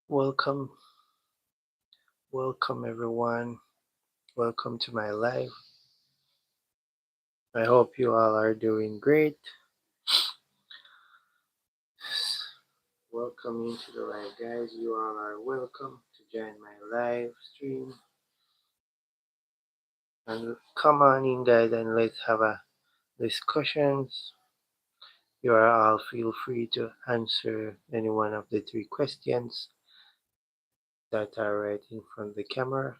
Welcome, welcome everyone. Welcome to my live. I hope you all are doing great. Welcome into the live, guys. You all are welcome to join my live stream. And come on in, guys, and let's have a discussions. You are all feel free to answer any one of the three questions that are right in front of the camera.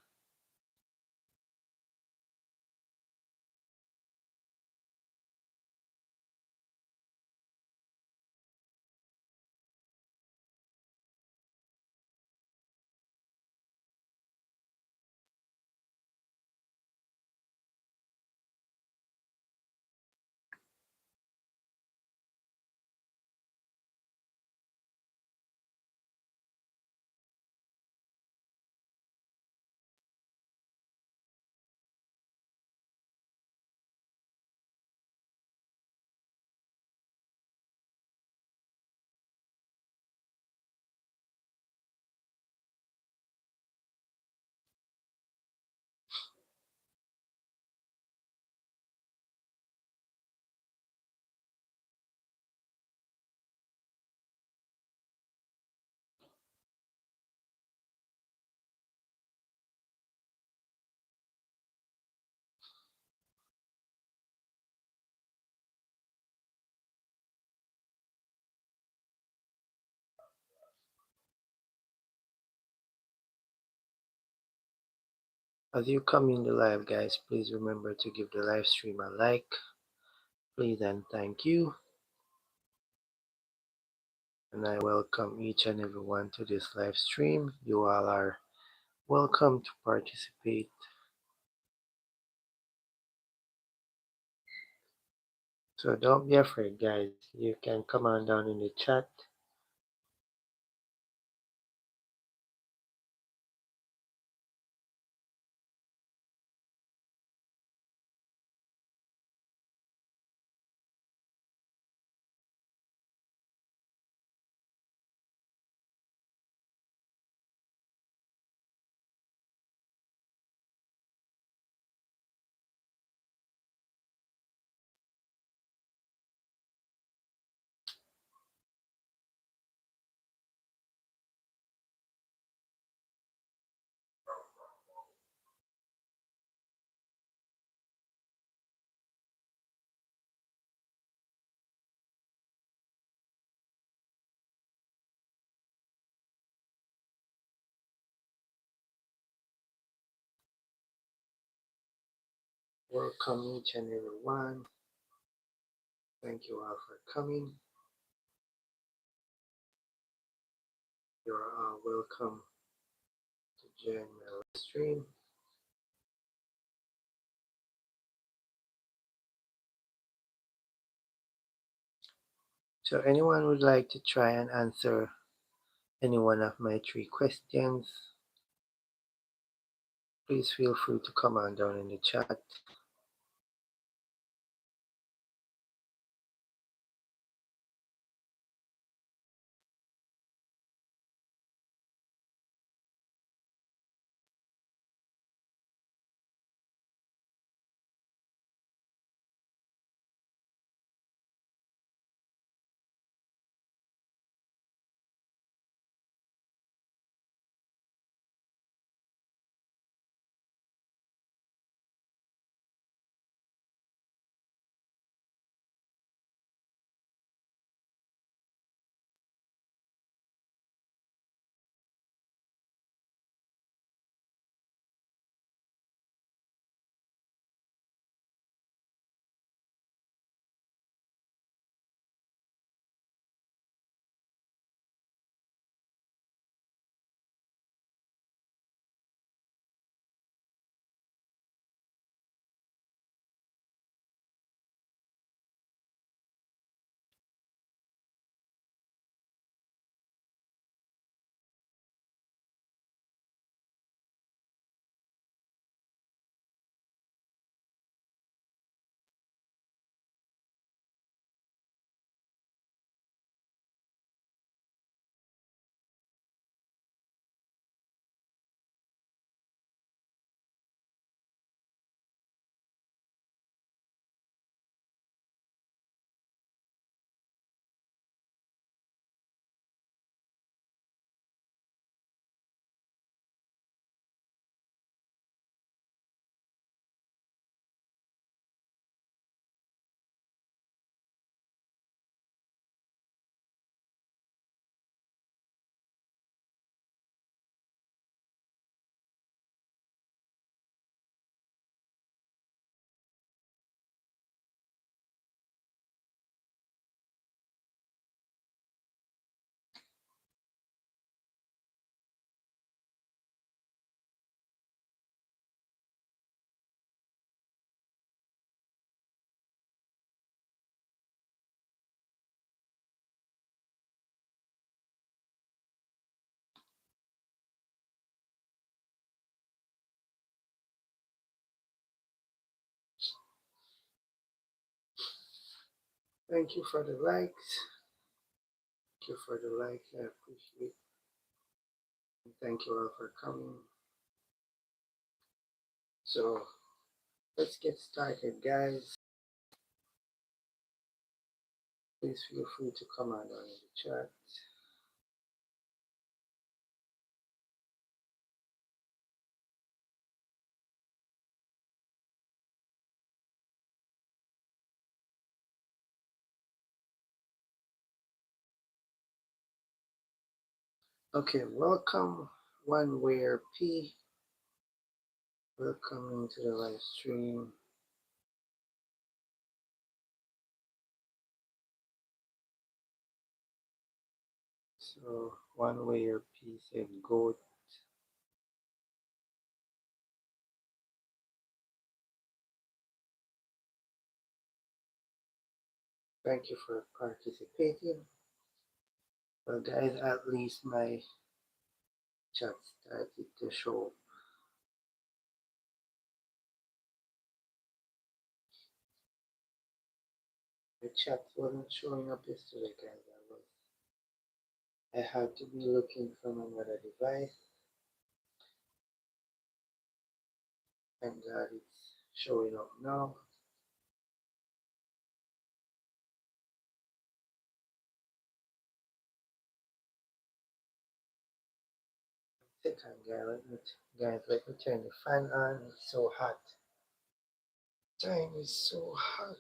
As you come in the live, guys, please remember to give the live stream a like. Please and thank you. And I welcome each and everyone to this live stream. You all are welcome to participate. So don't be afraid, guys. You can come on down in the chat. Welcome each and everyone. Thank you all for coming. You're all welcome to join my live stream. So anyone would like to try and answer any one of my three questions, please feel free to come on down in the chat. Thank you for the likes. Thank you for the likes. I appreciate it. And thank you all for coming. So let's get started, guys. Please feel free to comment on the chat. Okay, welcome one where P. Welcome into the live stream. So one where P said goat. Thank you for participating. Well, guys, at least my chat started to show. The chat wasn't showing up yesterday, guys. I had to be looking from another device. Thank God it's showing up now. Second, guys, let me turn the fan on. It's so hot. Time is so hot.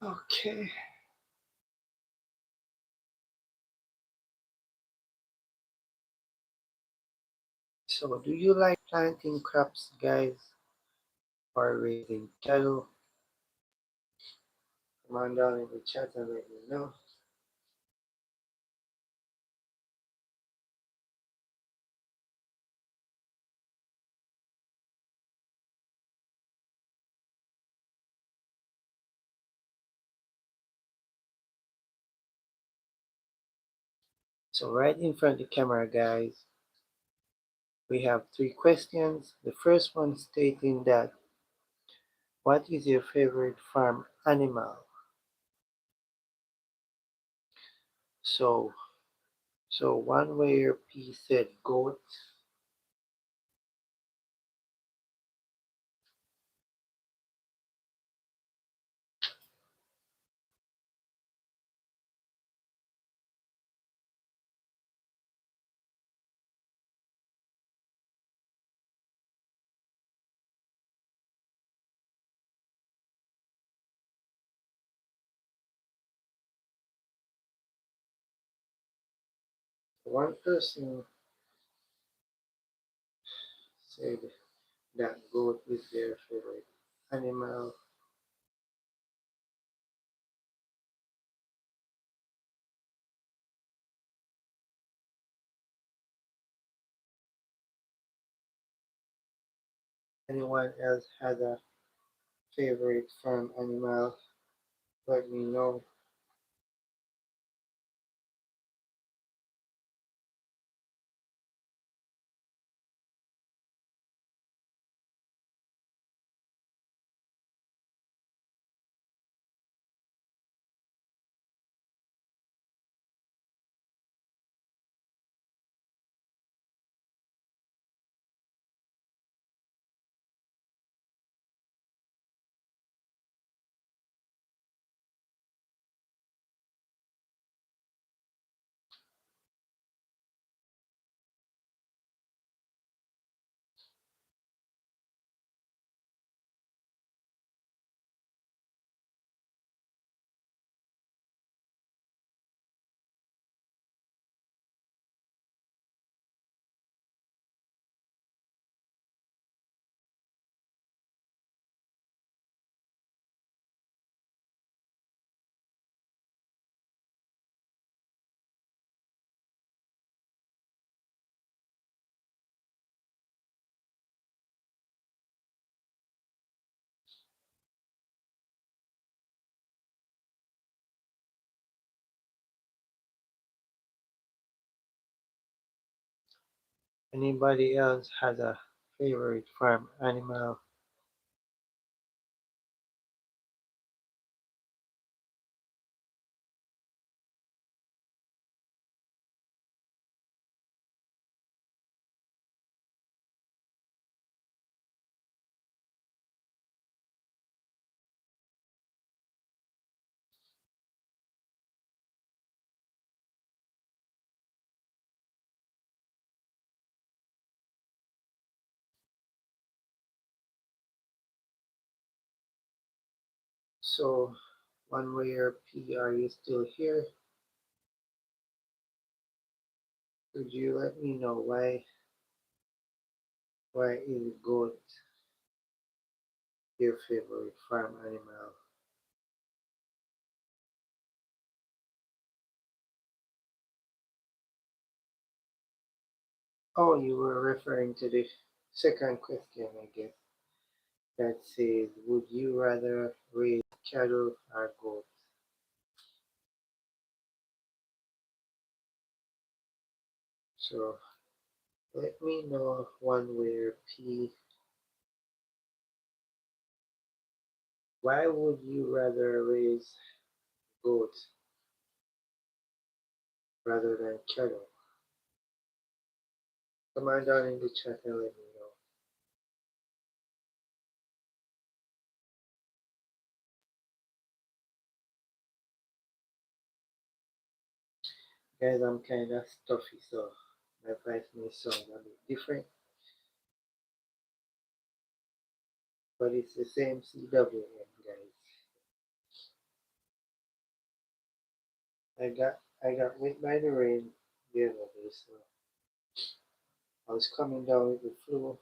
Okay. So, do you like planting crops, guys, or raising cattle? Come on down in the chat and let me know. So, right in front of the camera, guys, we have 3 questions. The first one stating that, what is your favorite farm animal? So, one where P said goat. One person said that goat is their favorite animal. Anyone else has a favorite farm animal? Let me know. Anybody else has a favorite farm animal? So, one way or P, are you still here? Could you let me know why is goat your favorite farm animal? Oh, you were referring to the second question, I guess, that says, would you rather raise cattle or goats? So let me know one way or P, why would you rather raise goats rather than cattle? Come on down in the chat and let me know. Guys, I'm kind of stuffy, so my voice may sound a bit different, but it's the same CWM, guys. I got wet by the rain the other day, so I was coming down with the flu,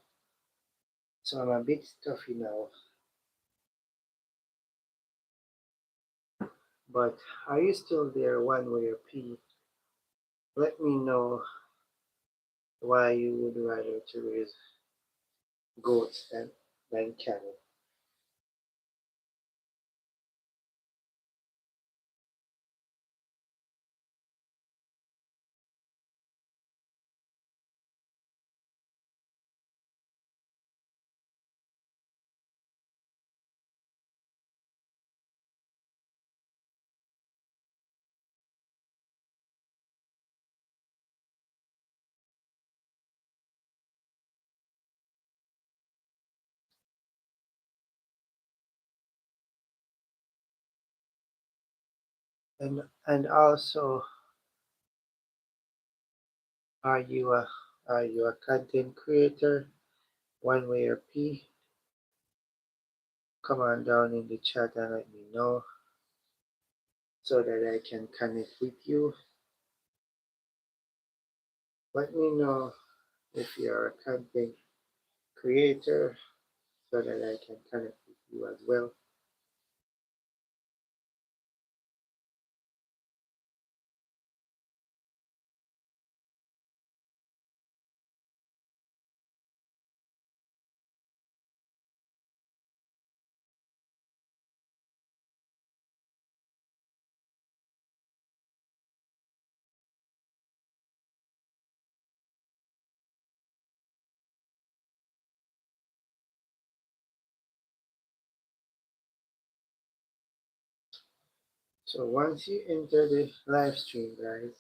so I'm a bit stuffy now. But are you still there, one way or P? Let me know why you would rather to raise goats than cattle. And also, are you a content creator, one way or P? Come on down in the chat and let me know so that I can connect with you. Let me know if you're a content creator so that I can connect with you as well. So once you enter the live stream, guys,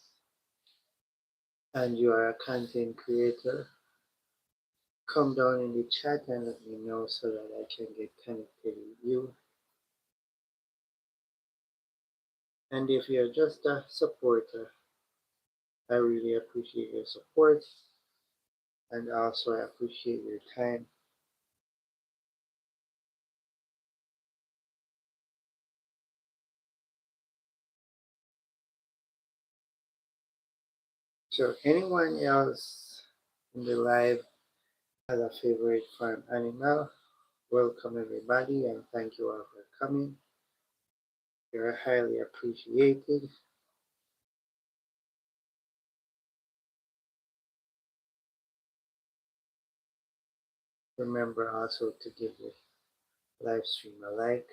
and you are a content creator, come down in the chat and let me know so that I can get connected with you. And if you're just a supporter, I really appreciate your support and also I appreciate your time. So anyone else in the live has a favorite farm animal? Welcome everybody and thank you all for coming. You're highly appreciated. Remember also to give the live stream a like.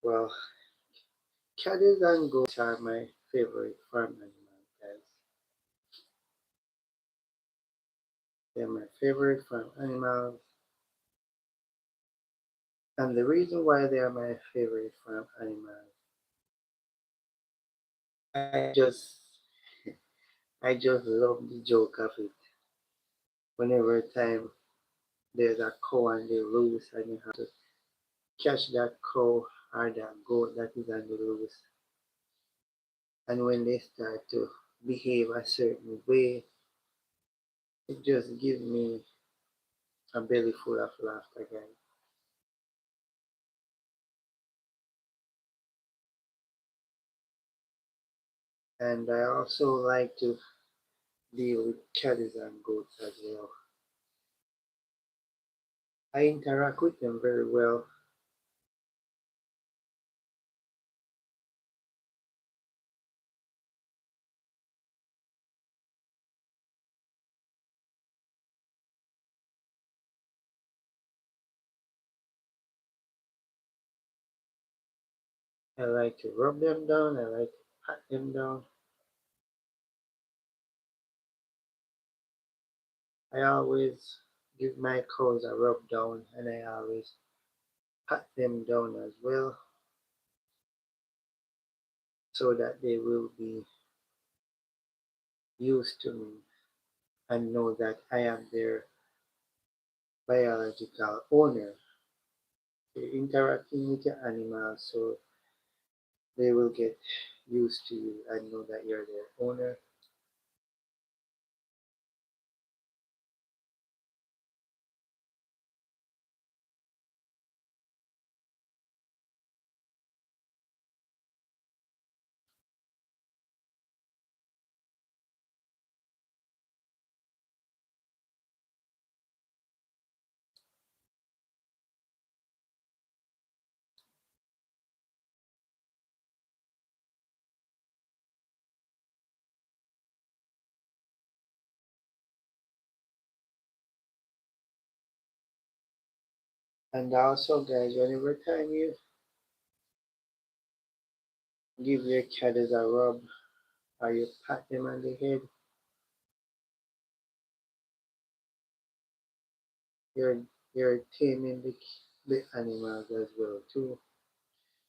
Well, cattle and goats are my favorite farm animals, guys. They're my favorite farm animals, and the reason why they are my favorite farm animals, I just, I just love the joke of it. Whenever time there's a cow and they loose, and you have to catch that cow or that goat that is on the loose, and when they start to behave a certain way, it just gives me a belly full of laughter, guys. And I also like to deal with cattle and goats as well. I interact with them very well. I like to rub them down, I like to pat them down. I always give my cows a rub down and I always pat them down as well so that they will be used to me and know that I am their biological owner. You're interacting with your animals so they will get used to you and know that you're their owner. And also, guys, whenever time you give your cat a rub or you pat them on the head, you're you're taming the animals as well too.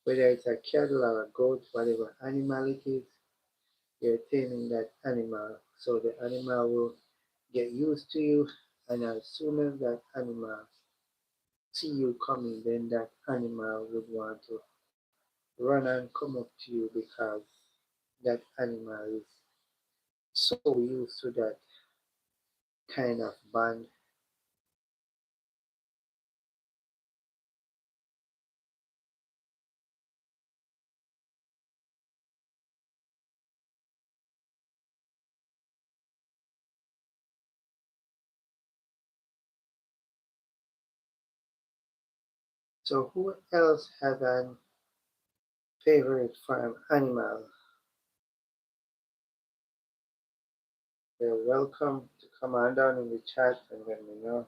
Whether it's a cattle or a goat, whatever animal it is, you're taming that animal so the animal will get used to you, and as soon as that animal see you coming, then that animal would want to run and come up to you because that animal is so used to that kind of bond. So who else has an favorite farm animal? You're welcome to come on down in the chat and let me know.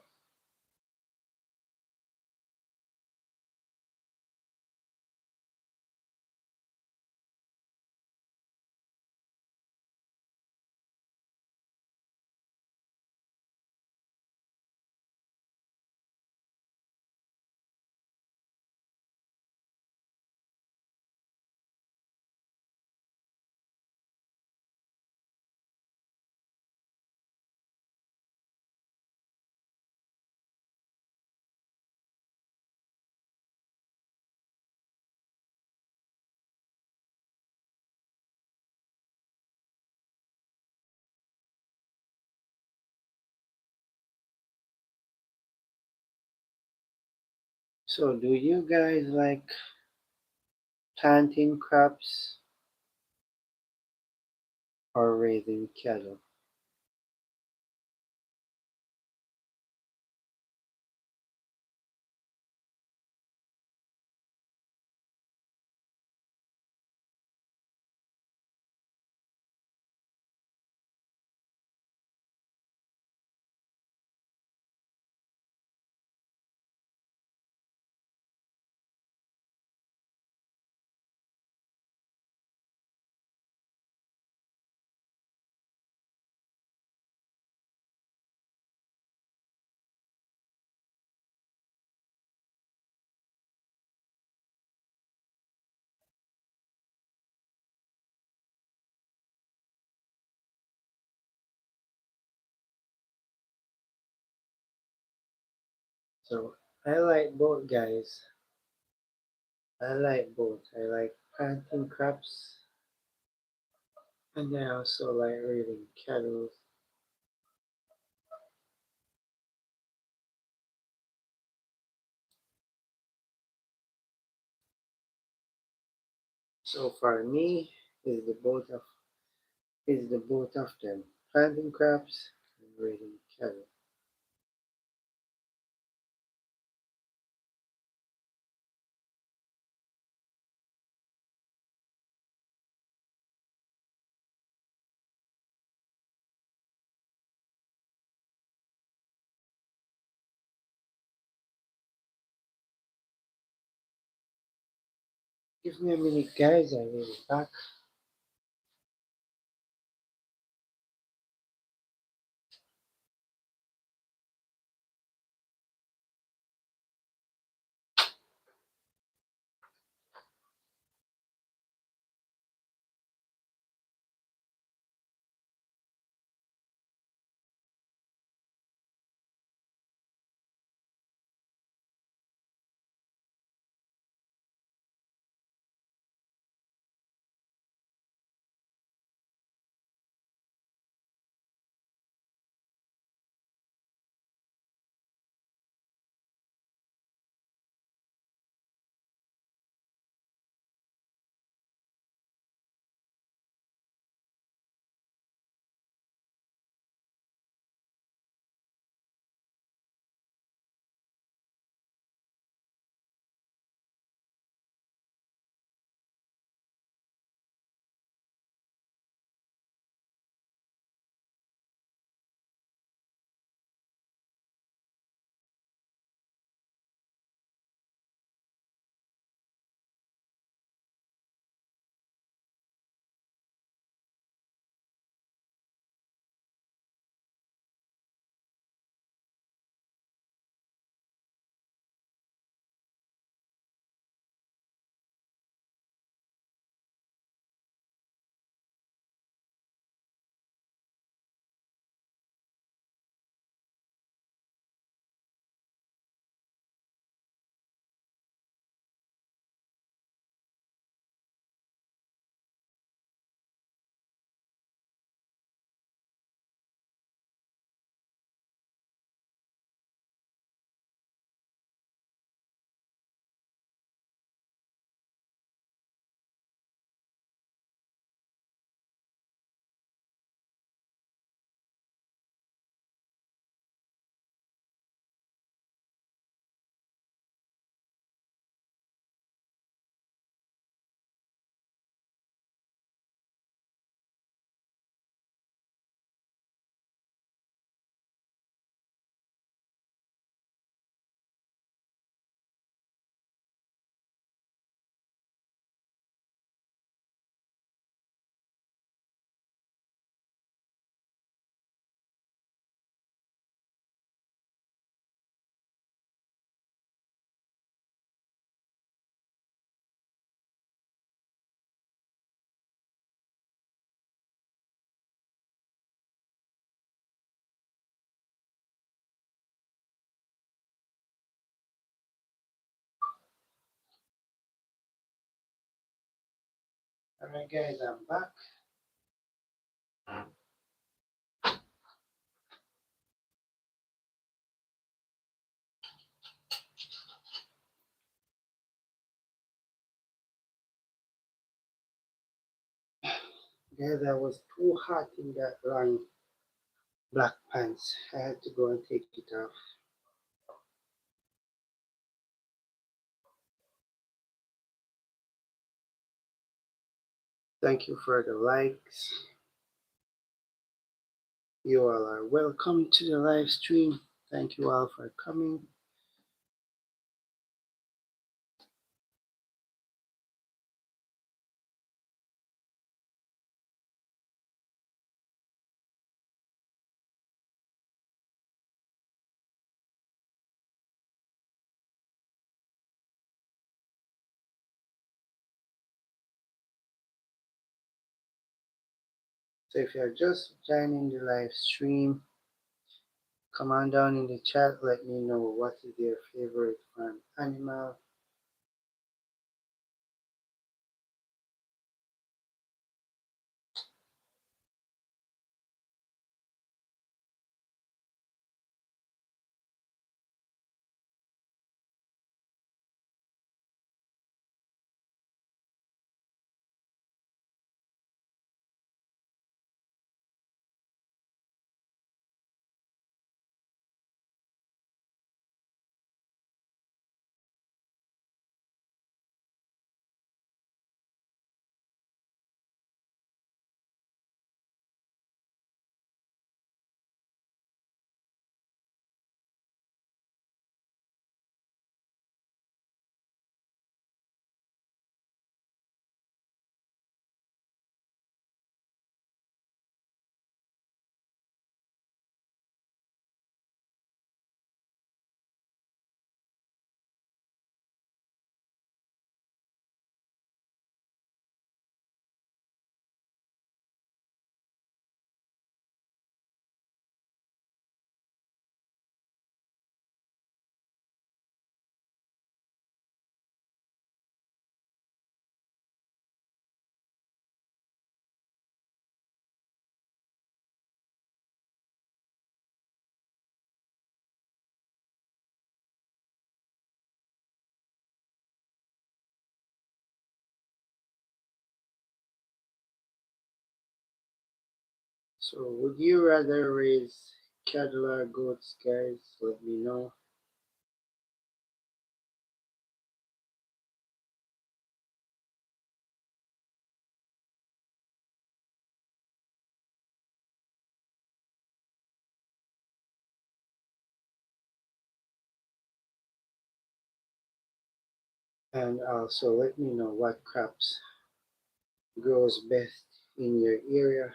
So do you guys like planting crops or raising cattle? So I like both, guys. I like both. I like planting crops, and I also like raising cattle. So for me, is the both of is the both of them, planting crops and raising cattle. Give me a minute, guys. I will be back. Alright, guys, I'm back. Guys, I was too hot in that long black pants. I had to go and take it off. Thank you for the likes. You all are welcome to the live stream. Thank you all for coming. So if you're just joining the live stream, Come on down in the chat, let me know what is your favorite farm animal. So would you rather raise cattle or goats, guys? Let me know. And also let me know what crops grows best in your area,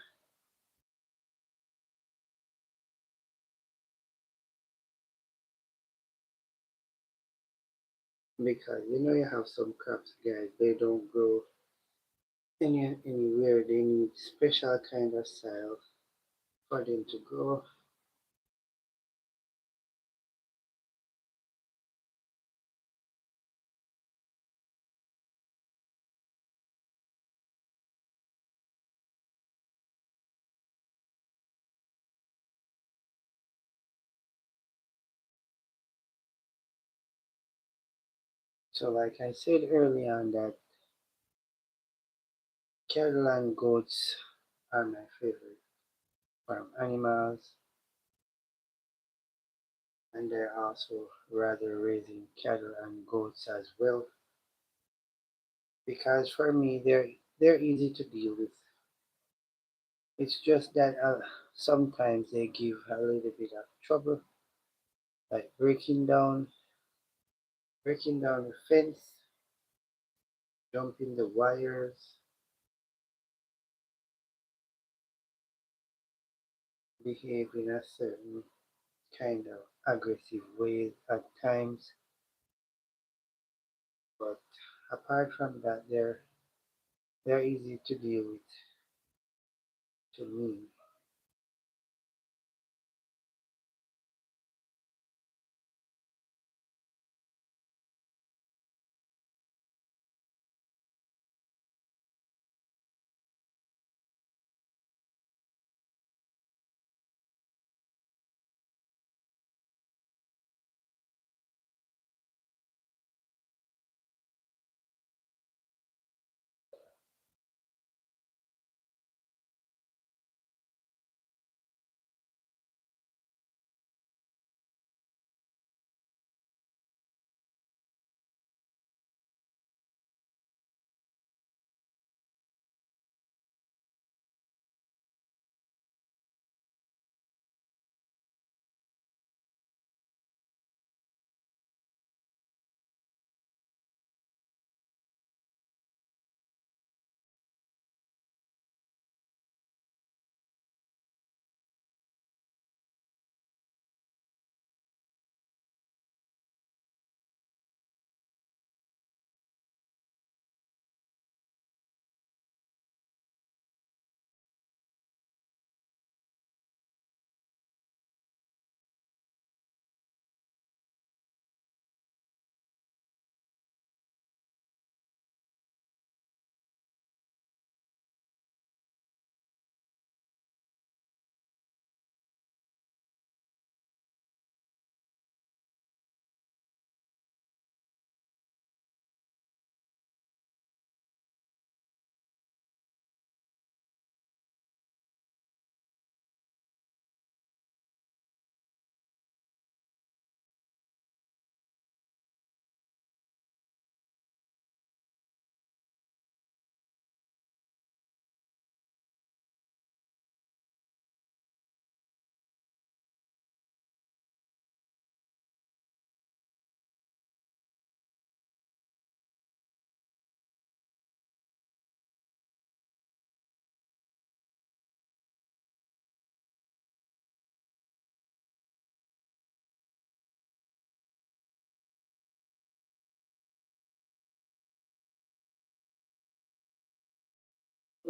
because you have some crops, guys, they don't grow anywhere. They need special kind of soil for them to grow. So like I said earlier on that cattle and goats are my favorite farm animals, and they're also rather raising cattle and goats as well, because for me they're easy to deal with. It's just that sometimes they give a little bit of trouble, like breaking down the fence, jumping the wires, behave in a certain kind of aggressive way at times. But apart from that, they're easy to deal with to me.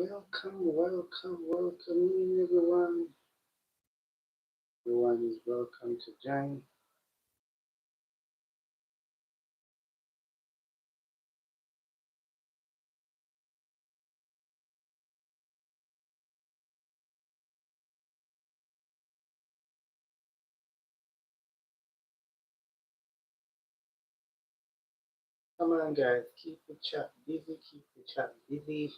Welcome in everyone. Everyone is welcome to join. Come on, guys, keep the chat busy. Keep the chat busy.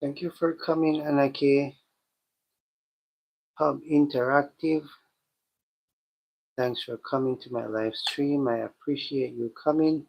Thank you for coming, Anaki. Hub Interactive. Thanks for coming to my live stream. I appreciate you coming.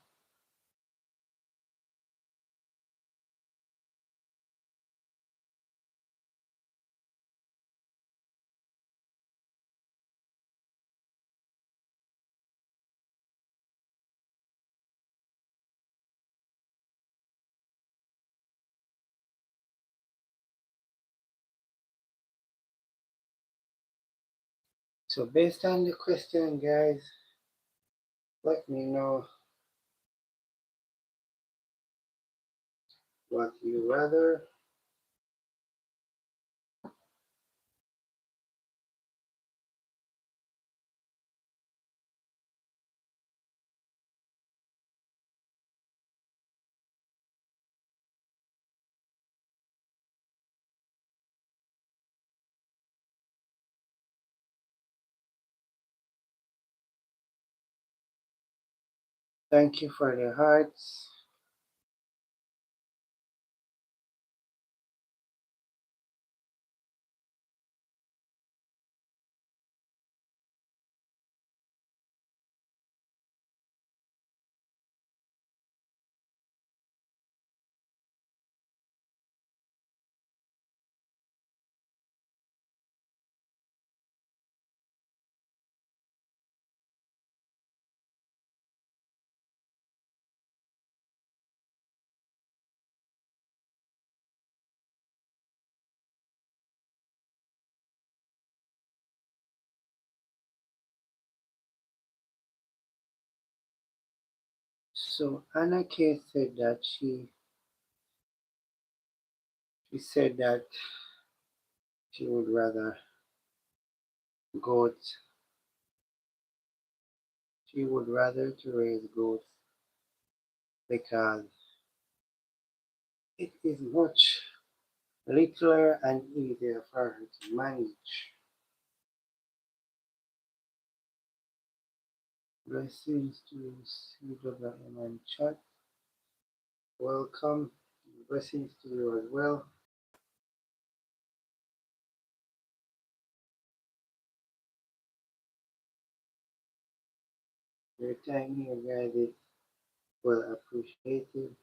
So based on the question, guys, let me know what you rather. Thank you for the hearts. So Anna K said that she said that she would rather goats. She would rather to raise goats because it is much littler and easier for her to manage. Blessings to CWM and chat. Welcome. Blessings to you as well. Your time here, guys, is well appreciated.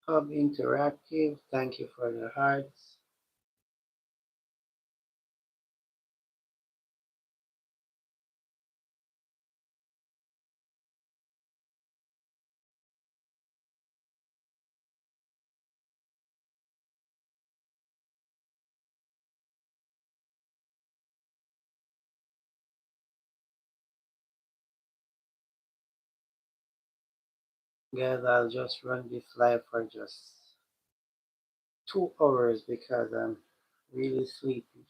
Hub Interactive, thank you for the hearts. Guys, I'll just run this live for just 2 hours because I'm really sleepy.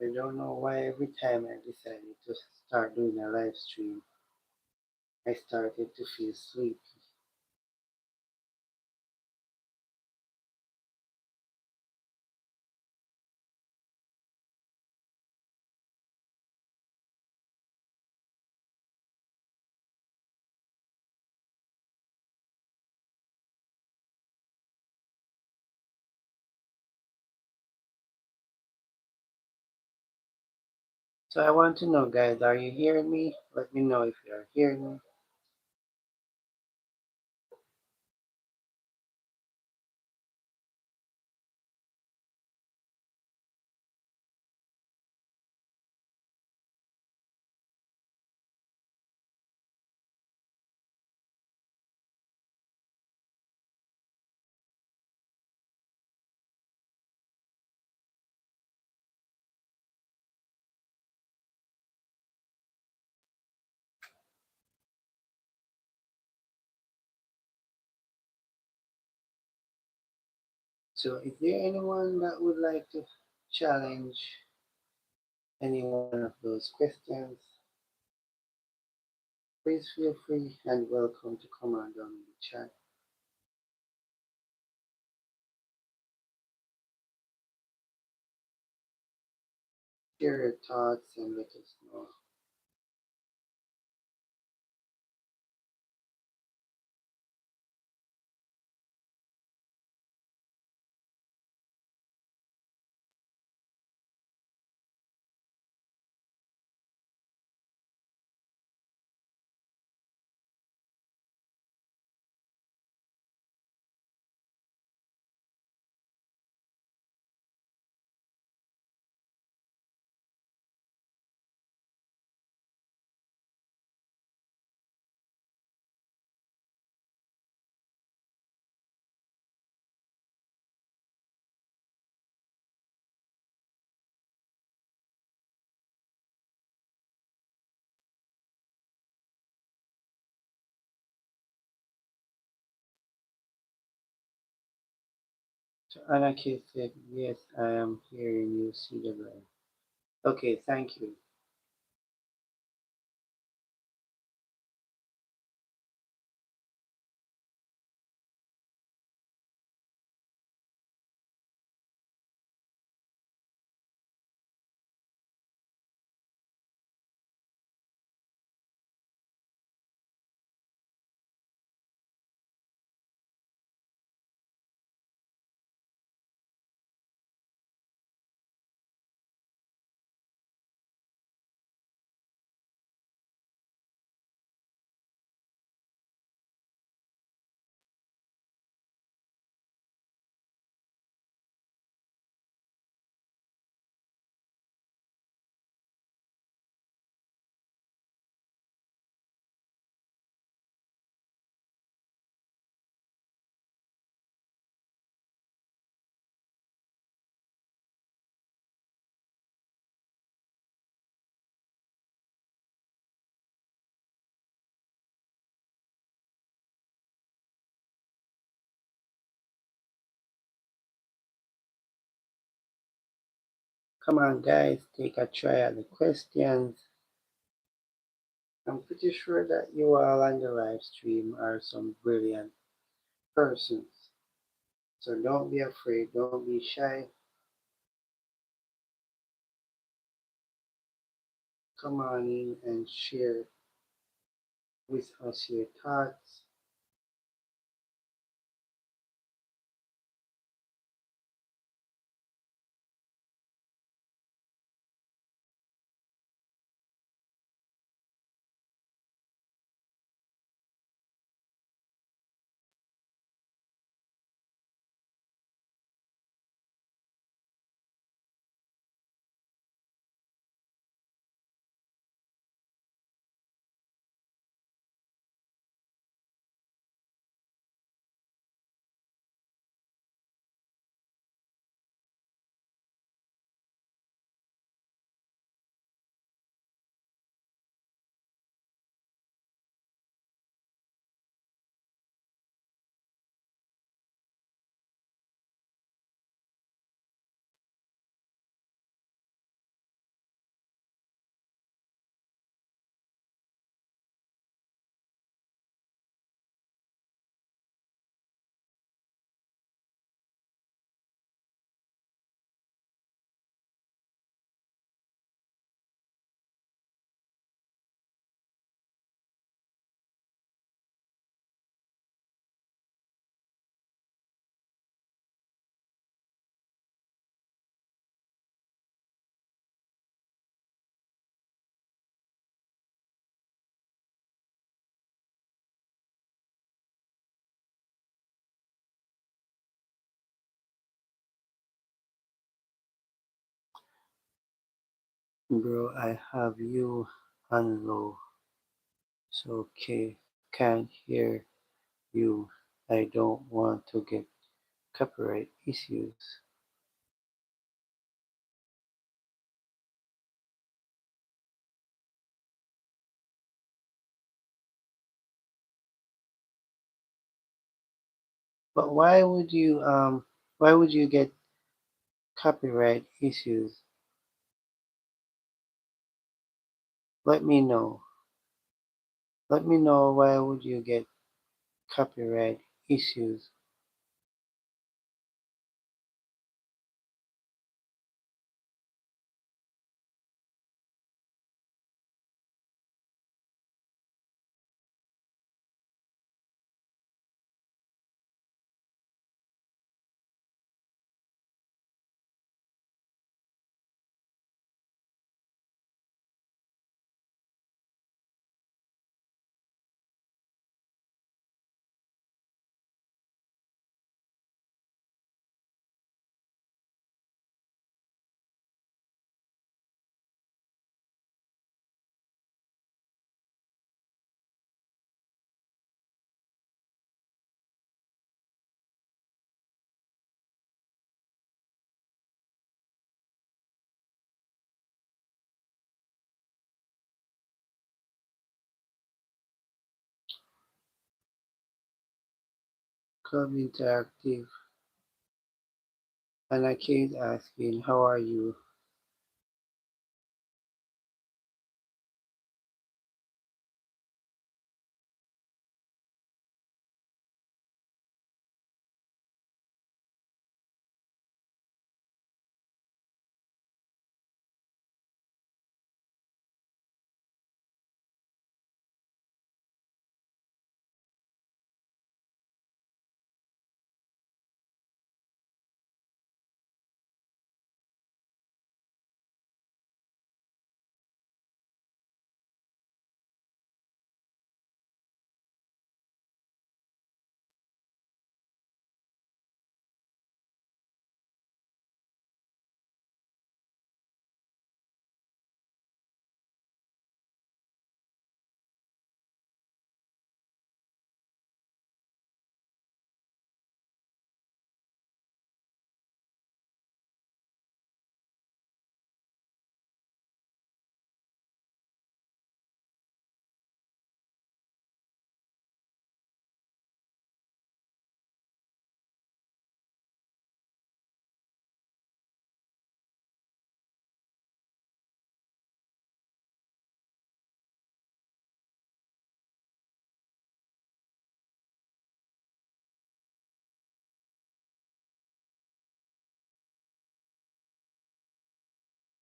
I don't know why every time I decided to start doing a live stream, I started to feel sleepy. So I want to know, guys, are you hearing me? Let me know if you're hearing me. So is there anyone that would like to challenge any one of those questions? Please feel free and welcome to come on down in the chat. Share your thoughts and let us know. So Anarchy said, yes, I am hearing you, CWM. Okay, thank you. Come on, guys, take a try at the questions. I'm pretty sure that you all on the live stream are some brilliant persons. So don't be afraid, don't be shy. Come on in and share with us your thoughts. Bro, I have you on low. So okay, can't hear you. I don't want to get copyright issues. But why would you get copyright issues? Let me know. Let me know why would you get copyright issues. Club Interactive. Anaki is asking, how are you?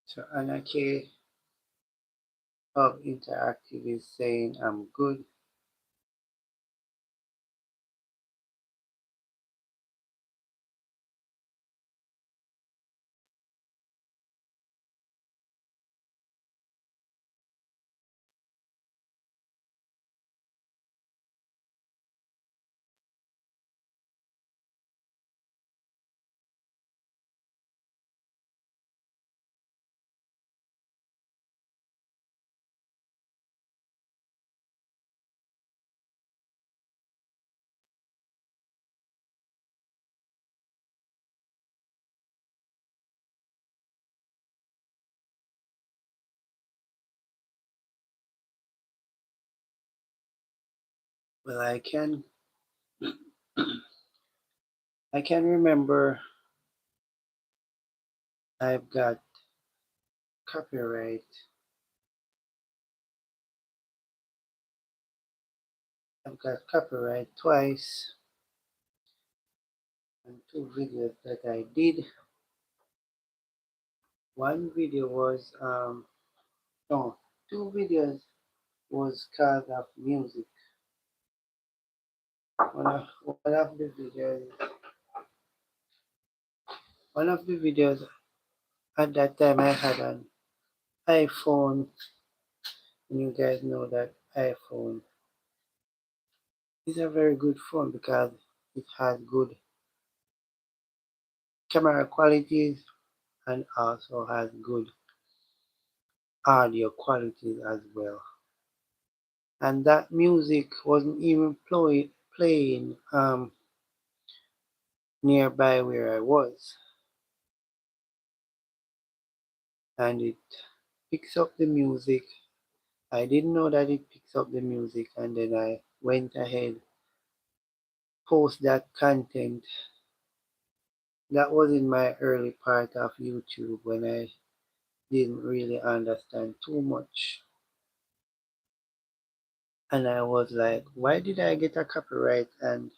So Anaki of Interactive is saying, I'm good. Well, I can remember I've got copyright. I've got copyright twice on two videos that I did. One video was no, two videos was cause of music. One of the videos, one of the videos at that time I had an iPhone, and you guys know that iPhone is a very good phone because it has good camera qualities and also has good audio qualities as well. And that music wasn't even playing nearby where I was, and it picks up the music. I didn't know that it picks up the music, and then I went ahead post that content. That was in my early part of YouTube when I didn't really understand too much. And I was like, why did I get a copyright? And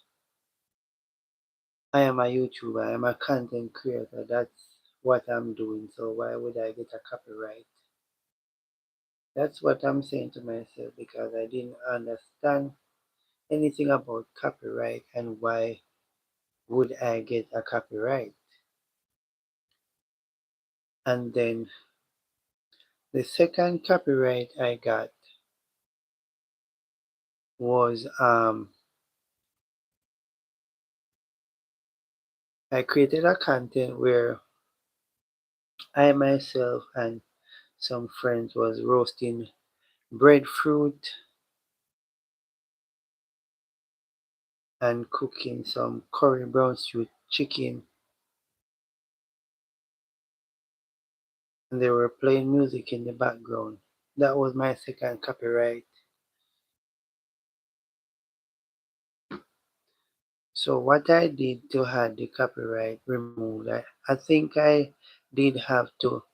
I am a YouTuber, I am a content creator. That's what I'm doing. So why would I get a copyright? That's what I'm saying to myself because I didn't understand anything about copyright and why would I get a copyright. And then the second copyright I got was I created a content where I myself and some friends was roasting breadfruit and cooking some curry brown stew chicken, and they were playing music in the background. That was my second copyright. So what I did to have the copyright removed, I think I did have to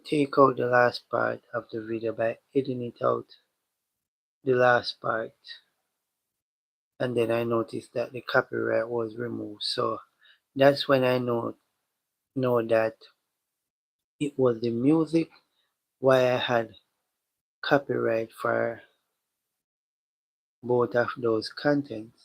take out the last part of the video by editing it out, the last part, and then I noticed that the copyright was removed. So that's when I know that it was the music why I had copyright for both of those contents.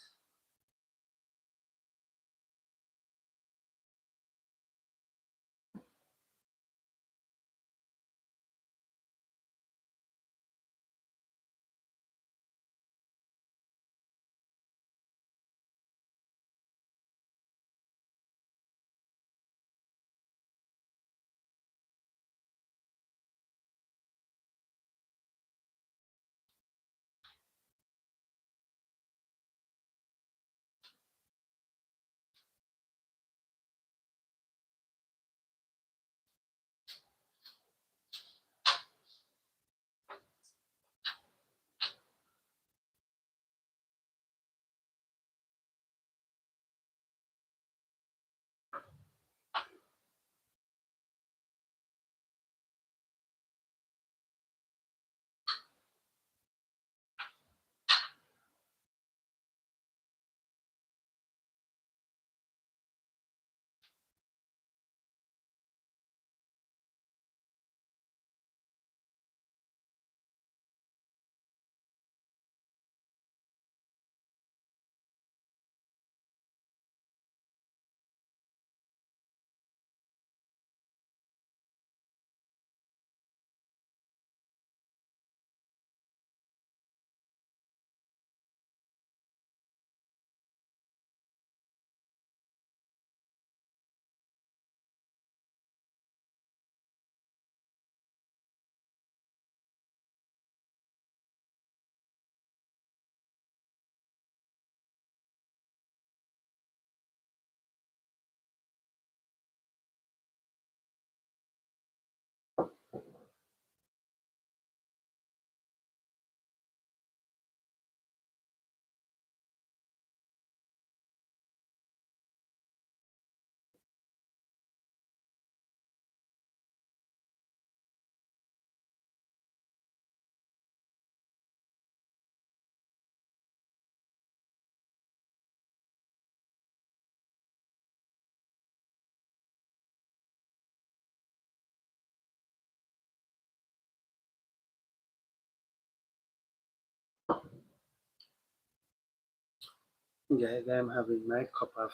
Guys, I'm having my cup of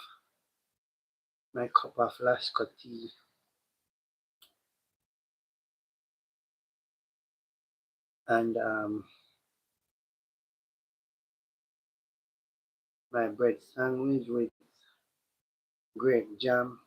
Lasco tea, and my bread sandwich with grape jam.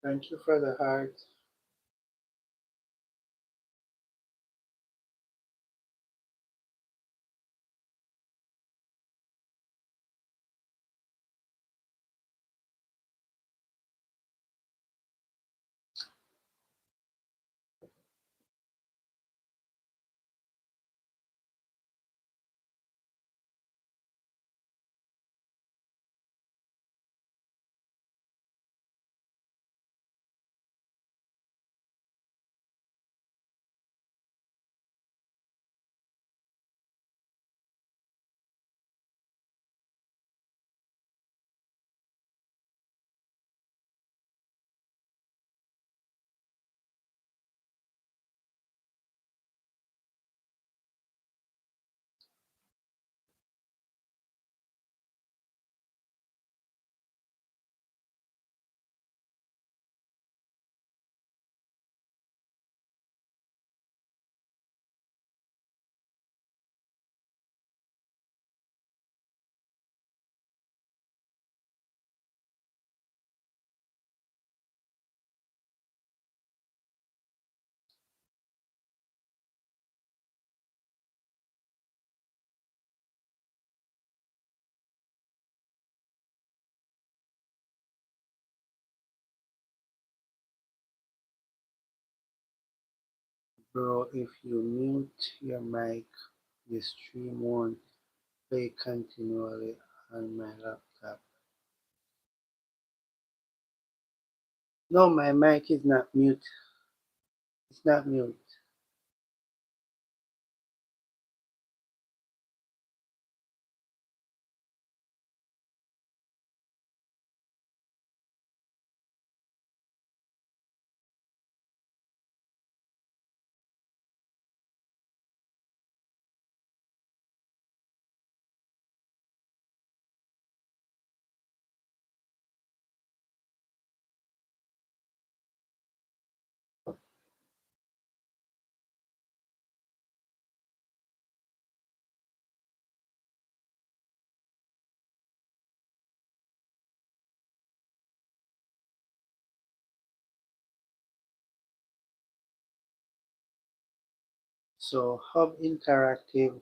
Thank you for the heart. Bro, if you mute your mic, the stream won't play continually on my laptop. No, my mic is not mute. It's not mute. So, Hub Interactive,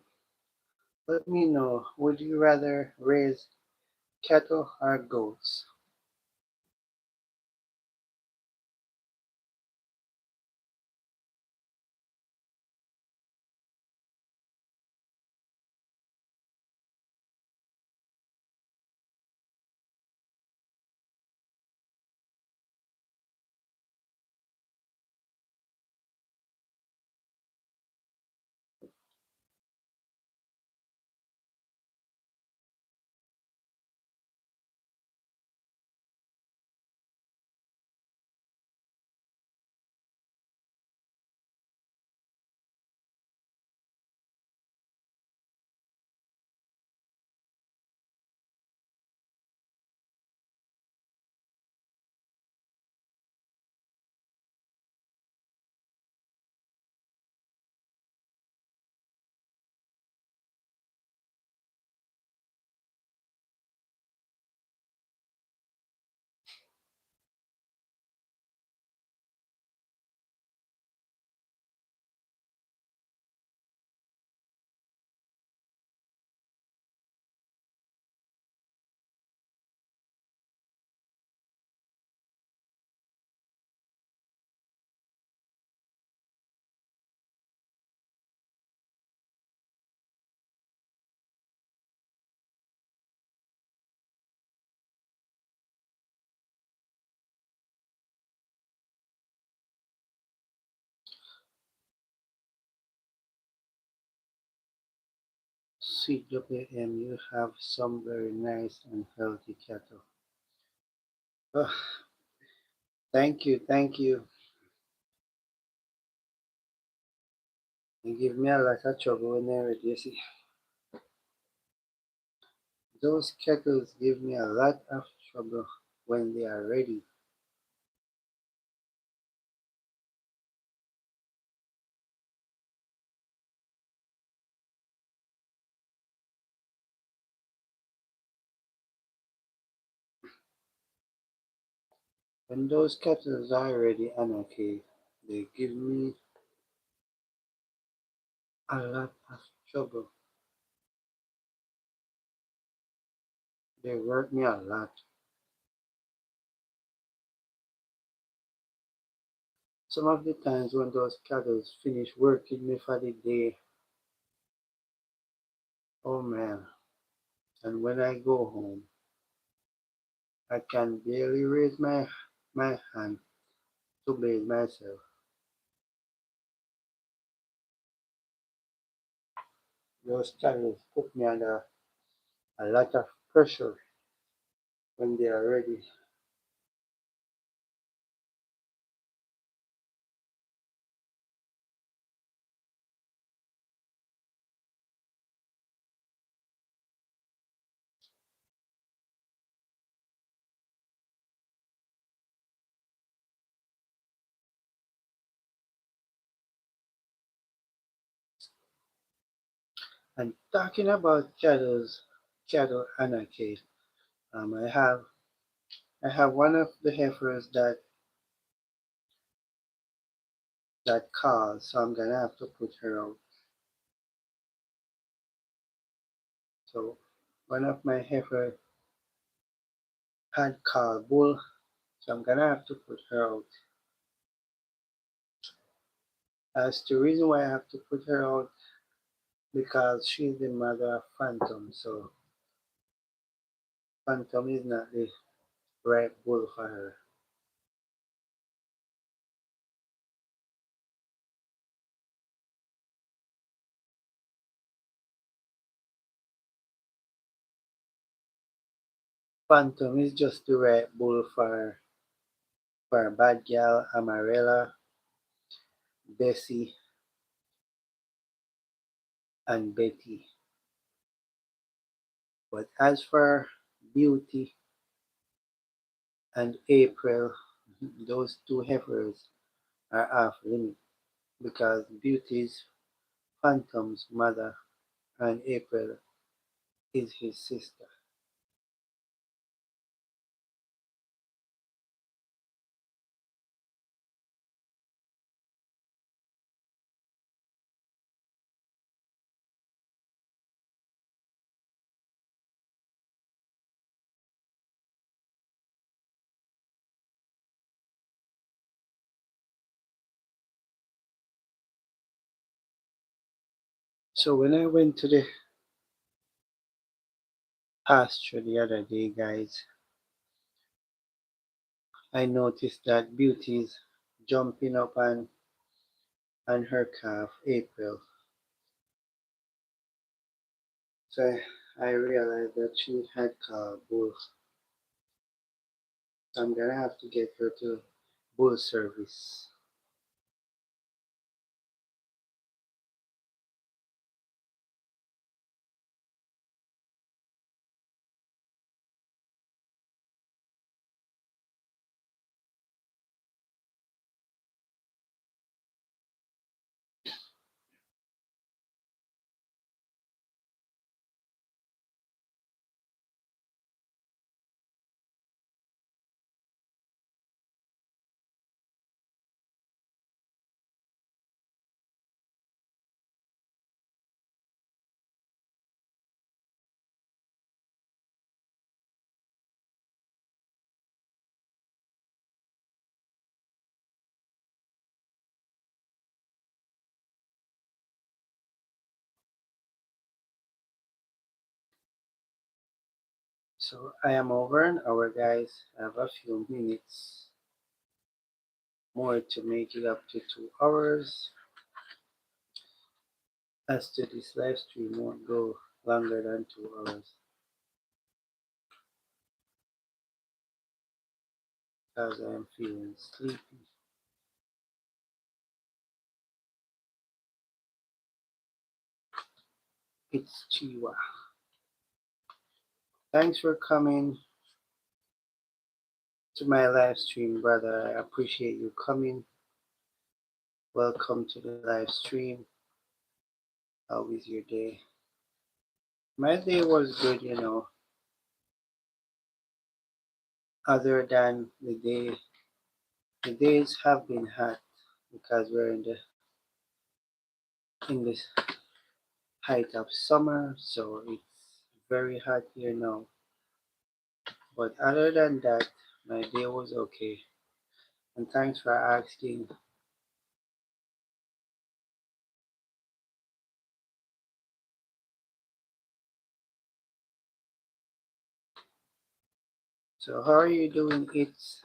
let me know, would you rather raise cattle or goats? CWM, you have some very nice and healthy cattle. Oh, thank you, thank you. You give me a lot of trouble when they're ready. You see, those kettles give me a lot of trouble when they are ready. When those kettles are ready and okay, they give me a lot of trouble. They work me a lot. Some of the times when those kettles finish working me for the day, oh man, and when I go home, I can barely raise my hand to bathe myself. Those kettles put me under a lot of pressure when they are ready. And talking about cattle anarchy, um, I have I have one of the heifers that calls, so I'm gonna have to put her out. So one of my heifer had called bull, so I'm gonna have to put her out. As the reason why I have to put her out because she's the mother of Phantom, so Phantom is not the right bull for her. Phantom is just the right bull for Bad Gal, Amarella, Bessie, and Betty. But as for Beauty and April, those two heifers are off limit because Beauty is Phantom's mother and April is his sister. So when I went to the pasture the other day, guys, I noticed that Beauty's jumping up on her calf, April. So I realized that she had called bull. So I'm gonna have to get her to bull service. So I am over an hour, guys. I have a few minutes more to make it up to 2 hours. As to this live stream won't go longer than 2 hours because I am feeling sleepy. It's Chiwa. Thanks for coming to my live stream, brother. I appreciate you coming. Welcome to the live stream. How was your day? My day was good, other than the days have been hot because we're in the height of summer, so it's very hot here now. But other than that, my day was okay. And thanks for asking. So how are you doing? It's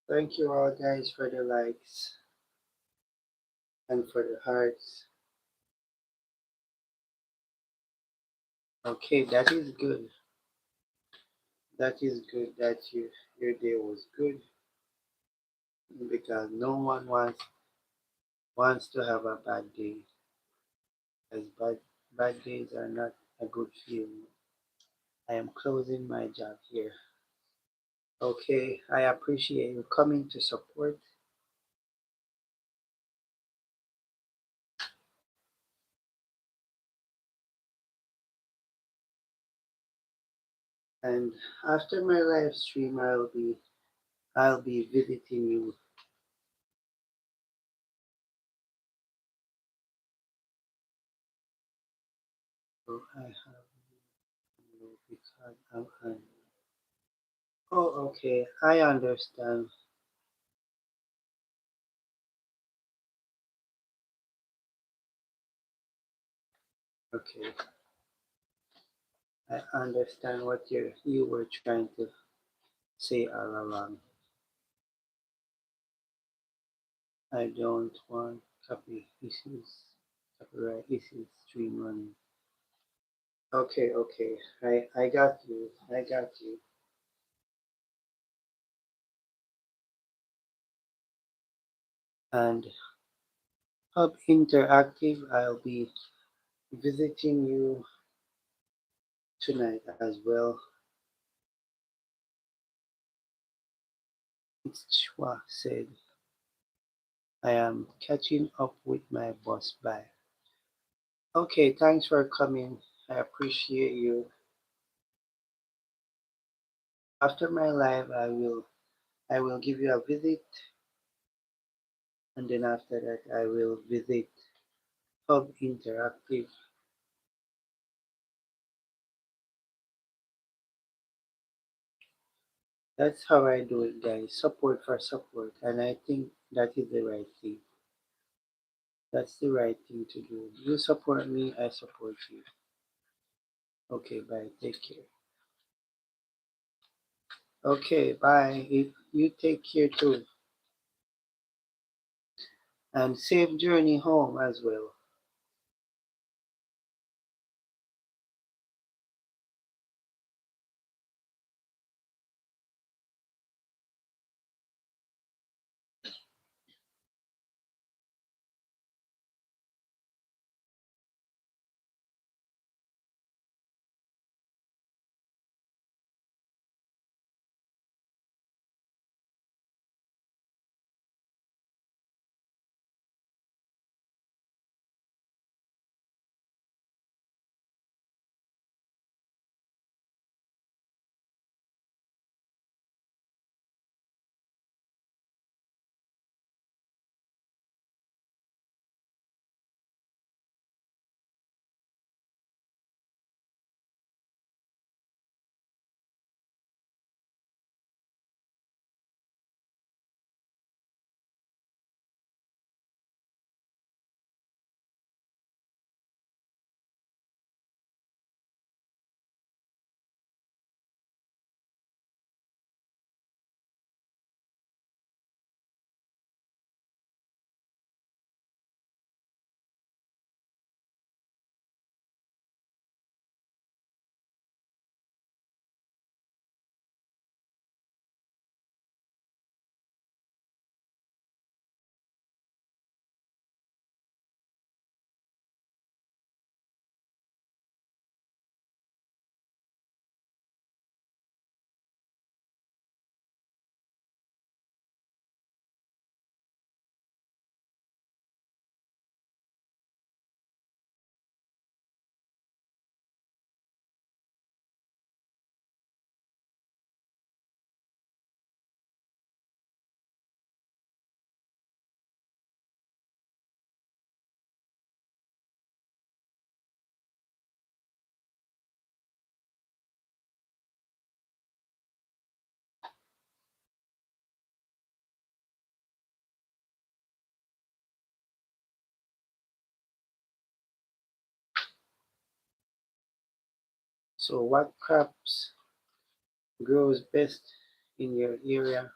thank you all guys for the likes and for the hearts. Okay, that is good. That is good that your day was good because no one wants to have a bad day. As bad days are not a good feeling. I am closing my job here. Okay, I appreciate you coming to support. And after my live stream, I'll be visiting you. So I have no because I'm on. Oh, okay. I understand. Okay. I understand what you were trying to say all along. I don't want copyright issues stream running. Okay, okay. I got you. I got you. And Hub Interactive, I'll be visiting you tonight as well. It's Chua said, I am catching up with my boss. Bye. Okay, thanks for coming. I appreciate you. After my live, I will give you a visit, and then after that, I will visit Hub Interactive. That's how I do it, guys. Support for support, and I think that is the right thing. That's the right thing to do. You support me, I support you. Okay, bye. Take care. Okay, bye. You take care too, and safe journey home as well. So, what crops grows best in your area?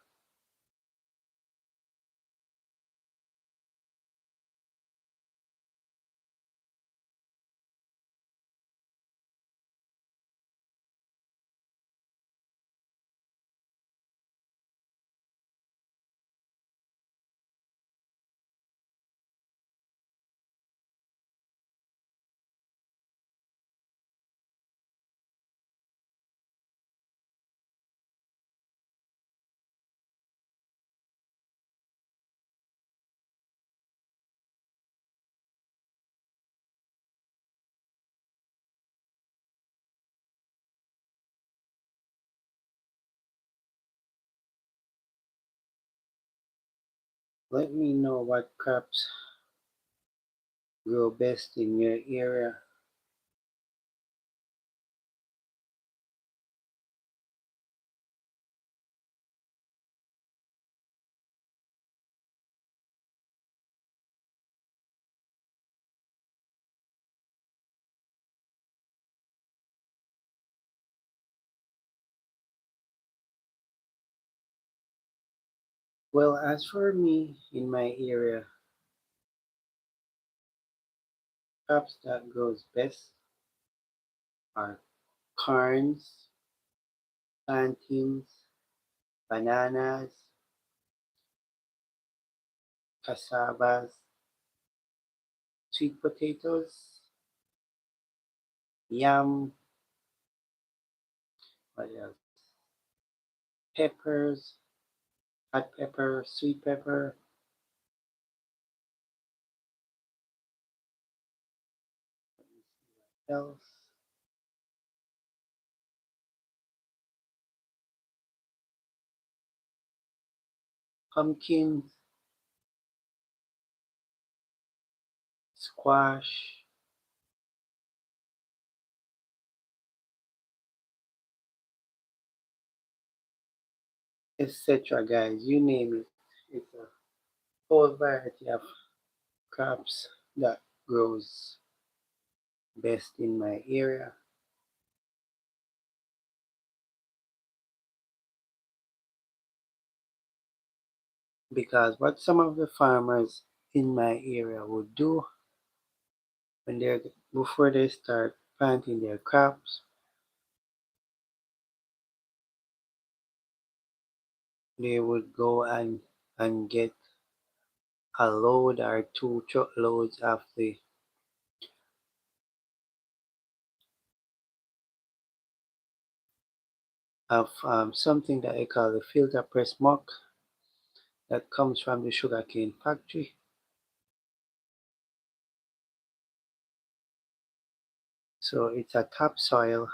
Let me know what crops grow best in your area. Well, as for me, in my area, crops that grows best are corns, plantains, bananas, cassavas, sweet potatoes, yam, what else? Peppers, hot pepper, sweet pepper, else, pumpkins, squash, etc. Guys, you name it. It's a whole variety of crops that grows best in my area because what some of the farmers in my area would do when they're before they start planting their crops, they would go and get a load or two truckloads of something that they call the filter press muck that comes from the sugarcane factory. So it's a topsoil,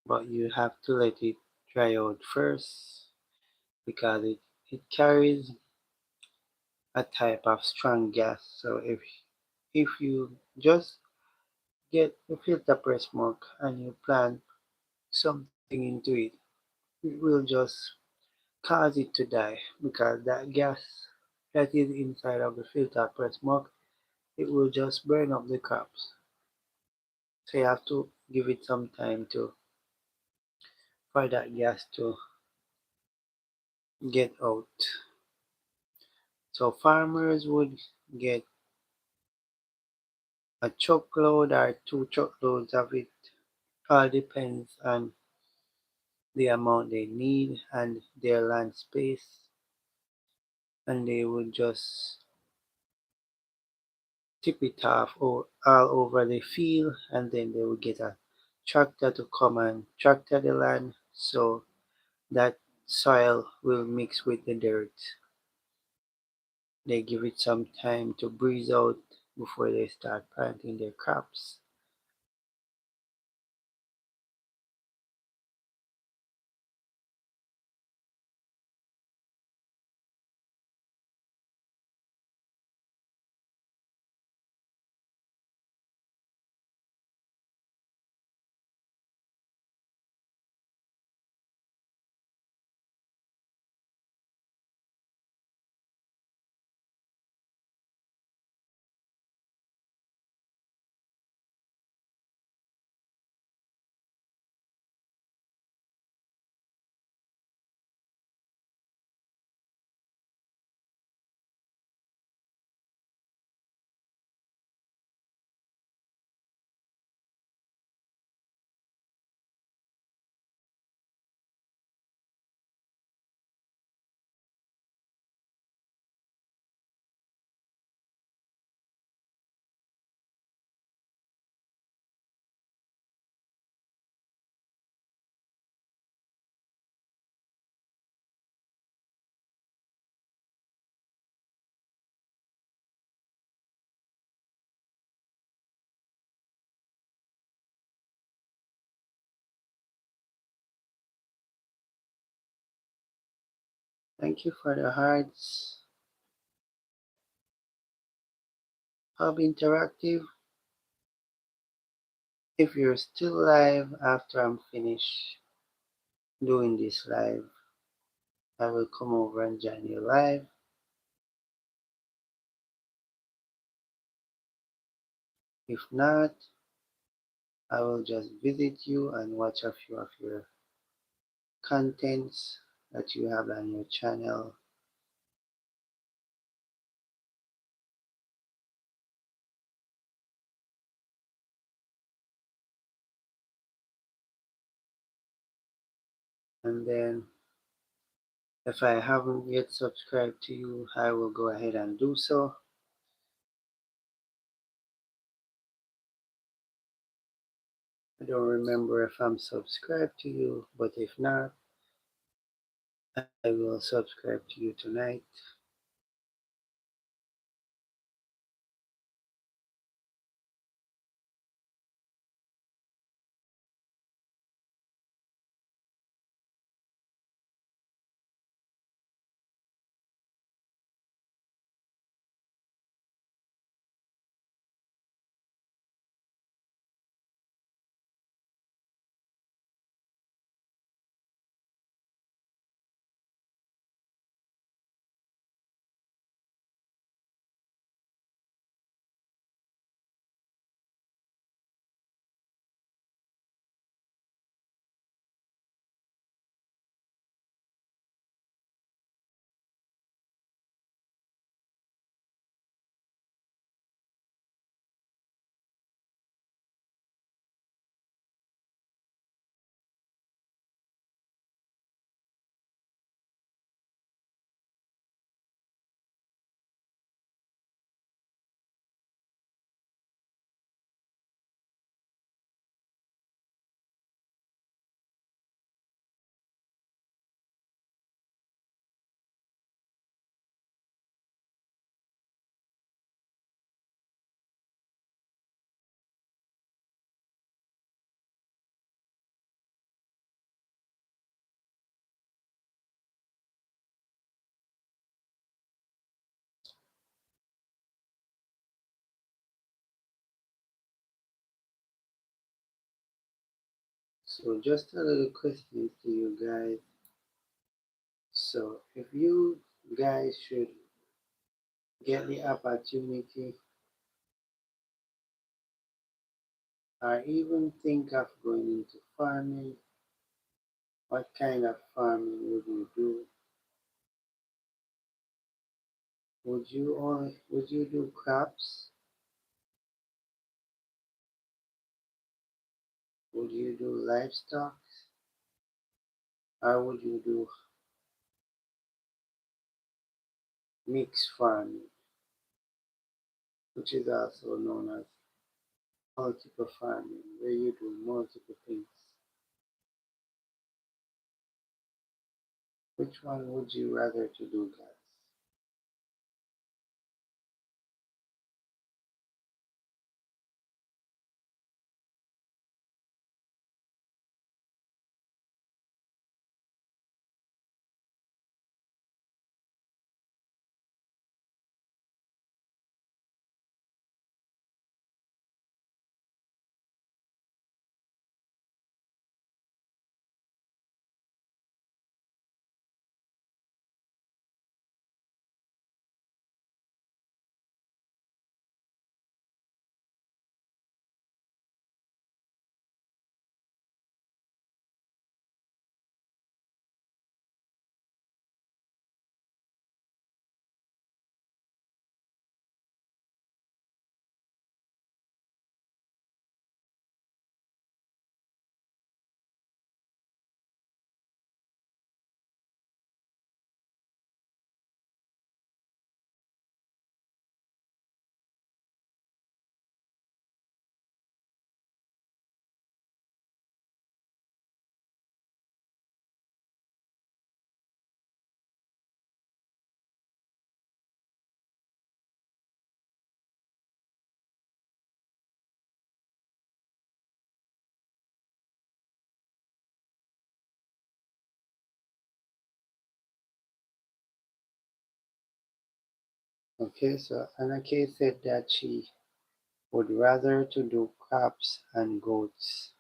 but you have to let it dry out first because it carries a type of strong gas. So if you just get the filter press smoke and you plant something into it, it will just cause it to die because that gas that is inside of the filter press smoke, it will just burn up the crops. So you have to give it some time to for that gas to get out. So farmers would get a truckload or two truckloads of it. All depends on the amount they need and their land space, and they would just tip it off all over the field, and then they would get a tractor to come and tractor the land so that soil will mix with the dirt. They give it some time to breeze out before they start planting their crops. Thank you for the hearts. Hub Interactive. If you're still live after I'm finished doing this live, I will come over and join you live. If not, I will just visit you and watch a few of your contents that you have on your channel. And then if I haven't yet subscribed to you, I will go ahead and do so. I don't remember if I'm subscribed to you, but if not, I will subscribe to you tonight. So just a little question to you guys. So if you guys should get the opportunity or even think of going into farming, what kind of farming would you do? Would you do crops? Would you do livestock? Or would you do mixed farming, which is also known as multiple farming, where you do multiple things? Which one would you rather to do, guys? Okay, so Anake said that she would rather to do crops and goats.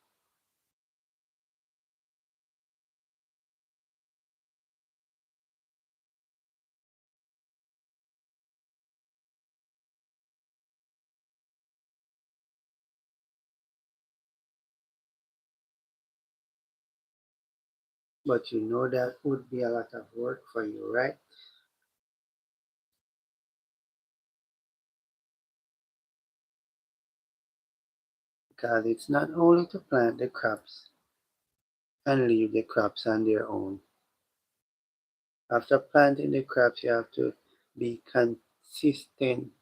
But you know that would be a lot of work for you, right? Because it's not only to plant the crops and leave the crops on their own. After planting the crops, you have to be consistent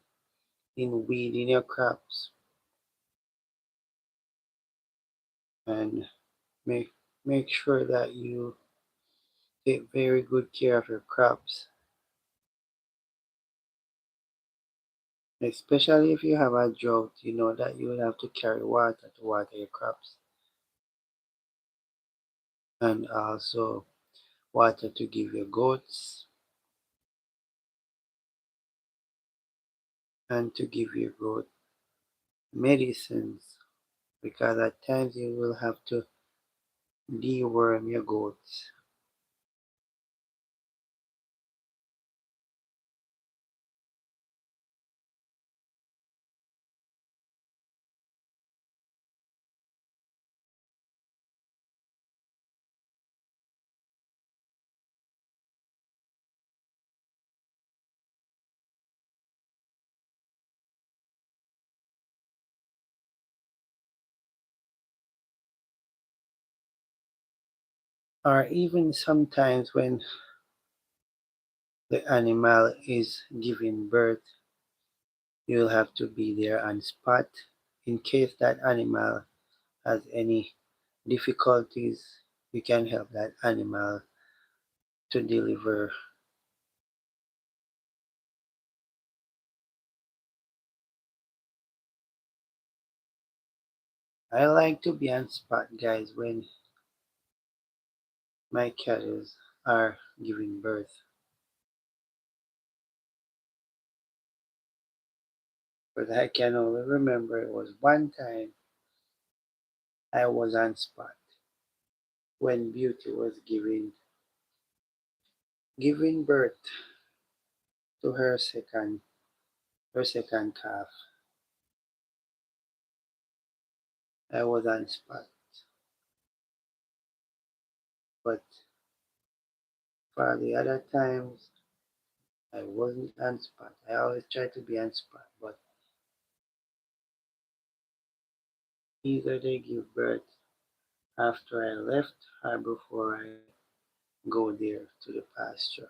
in weeding your crops and make make sure that you take very good care of your crops, especially if you have a drought. You know that you will have to carry water to water your crops and also water to give your goats and to give your goat medicines because at times you will have to deworm your goats. Or even sometimes when the animal is giving birth, you'll have to be there on spot in case that animal has any difficulties. You can help that animal to deliver. I like to be on spot, guys, when my cattle are giving birth. But I can only remember it was one time I was on spot when Beauty was giving birth to her second calf. I was on spot, but for the other times I wasn't on spot. I always try to be on spot, but either they give birth after I left or before I go there to the pasture.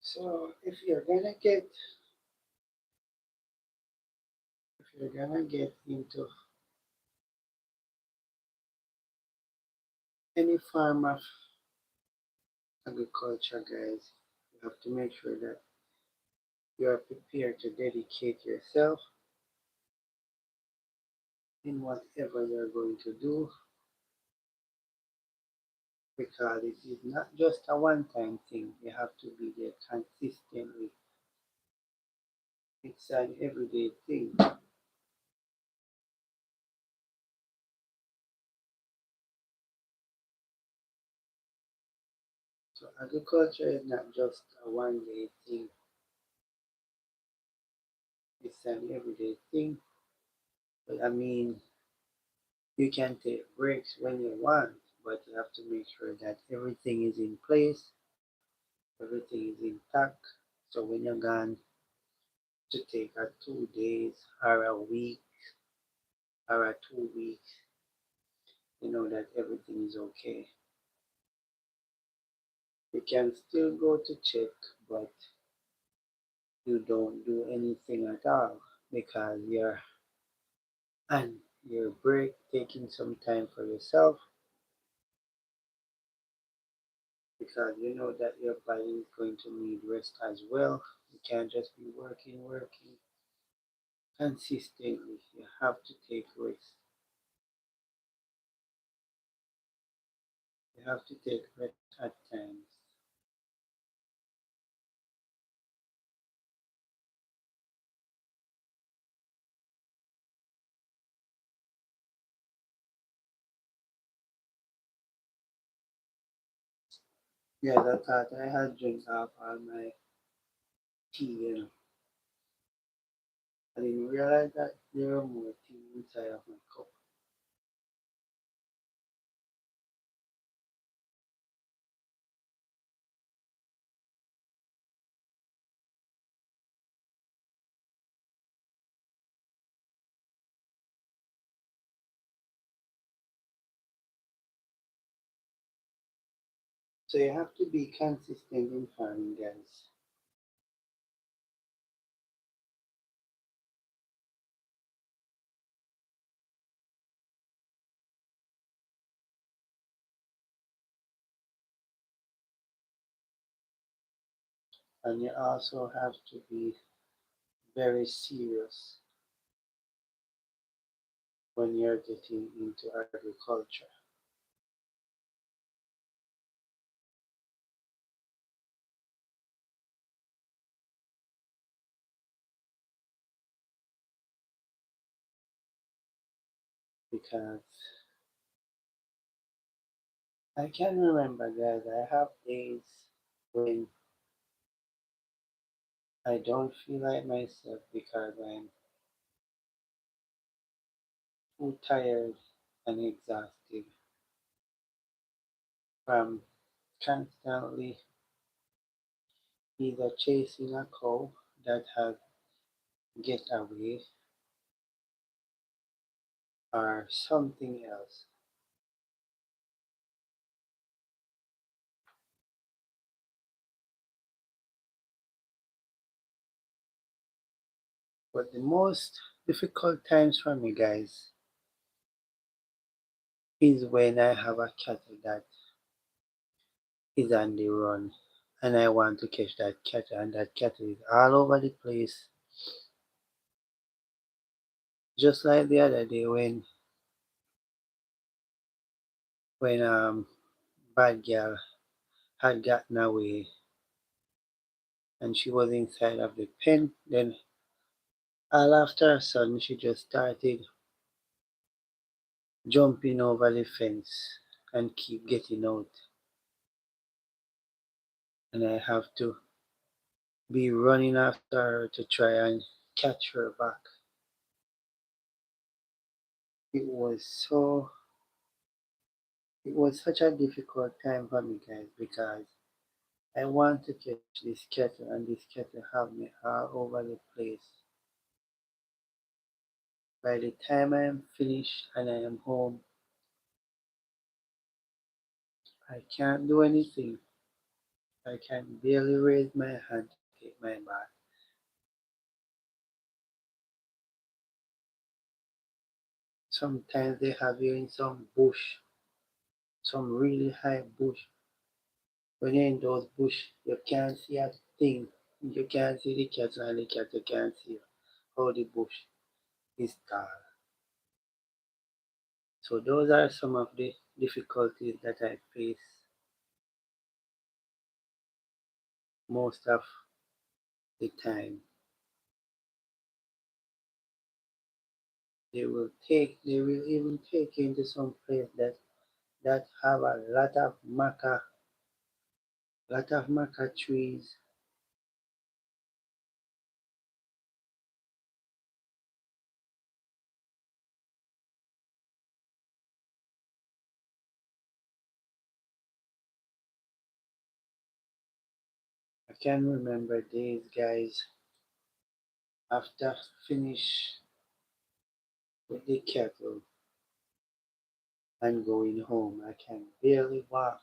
So if you're gonna get into any form of agriculture, guys, you have to make sure that you are prepared to dedicate yourself in whatever you're going to do because it is not just a one-time thing. You have to be there consistently. It's an everyday thing. So agriculture is not just a one-day thing. It's an everyday thing. But I mean, you can take breaks when you want, but you have to make sure that everything is in place, everything is intact. So when you're gone to take a 2 days or a week or a 2 weeks, you know that everything is okay. You can still go to check, but you don't do anything at all because you're your break, taking some time for yourself because you know that your body is going to need rest as well. You can't just be working consistently. You have to take rest. You have to take rest at times. Yeah, I thought I had drank up all my tea. I didn't realize that there were more tea inside of my cup. So you have to be consistent in farming, guys. And you also have to be very serious when you're getting into agriculture because I can remember, guys, I have days when I don't feel like myself because I'm too tired and exhausted from constantly either chasing a cow that has get away or something else. But the most difficult times for me, guys, is when I have a cattle that is on the run and I want to catch that cattle and that cattle is all over the place. Just like the other day when bad girl had gotten away and she was inside of the pen, then all after a sudden she just started jumping over the fence and keep getting out and I have to be running after her to try and catch her back. It was so it was such a difficult time for me, guys, because I want to catch this kettle and this kettle have me all over the place. By the time I am finished and I am home, I can't do anything. I can barely raise my hand to take my bath. Sometimes they have you in some bush, some really high bush. When you're in those bush, you can't see a thing. You can't see the cattle and the cattle can't see how the bush is tall. So those are some of the difficulties that I face most of the time. They will even take you into some place that have a lot of maca trees. I can remember days, guys, after finish with the cattle and going home. I can barely walk.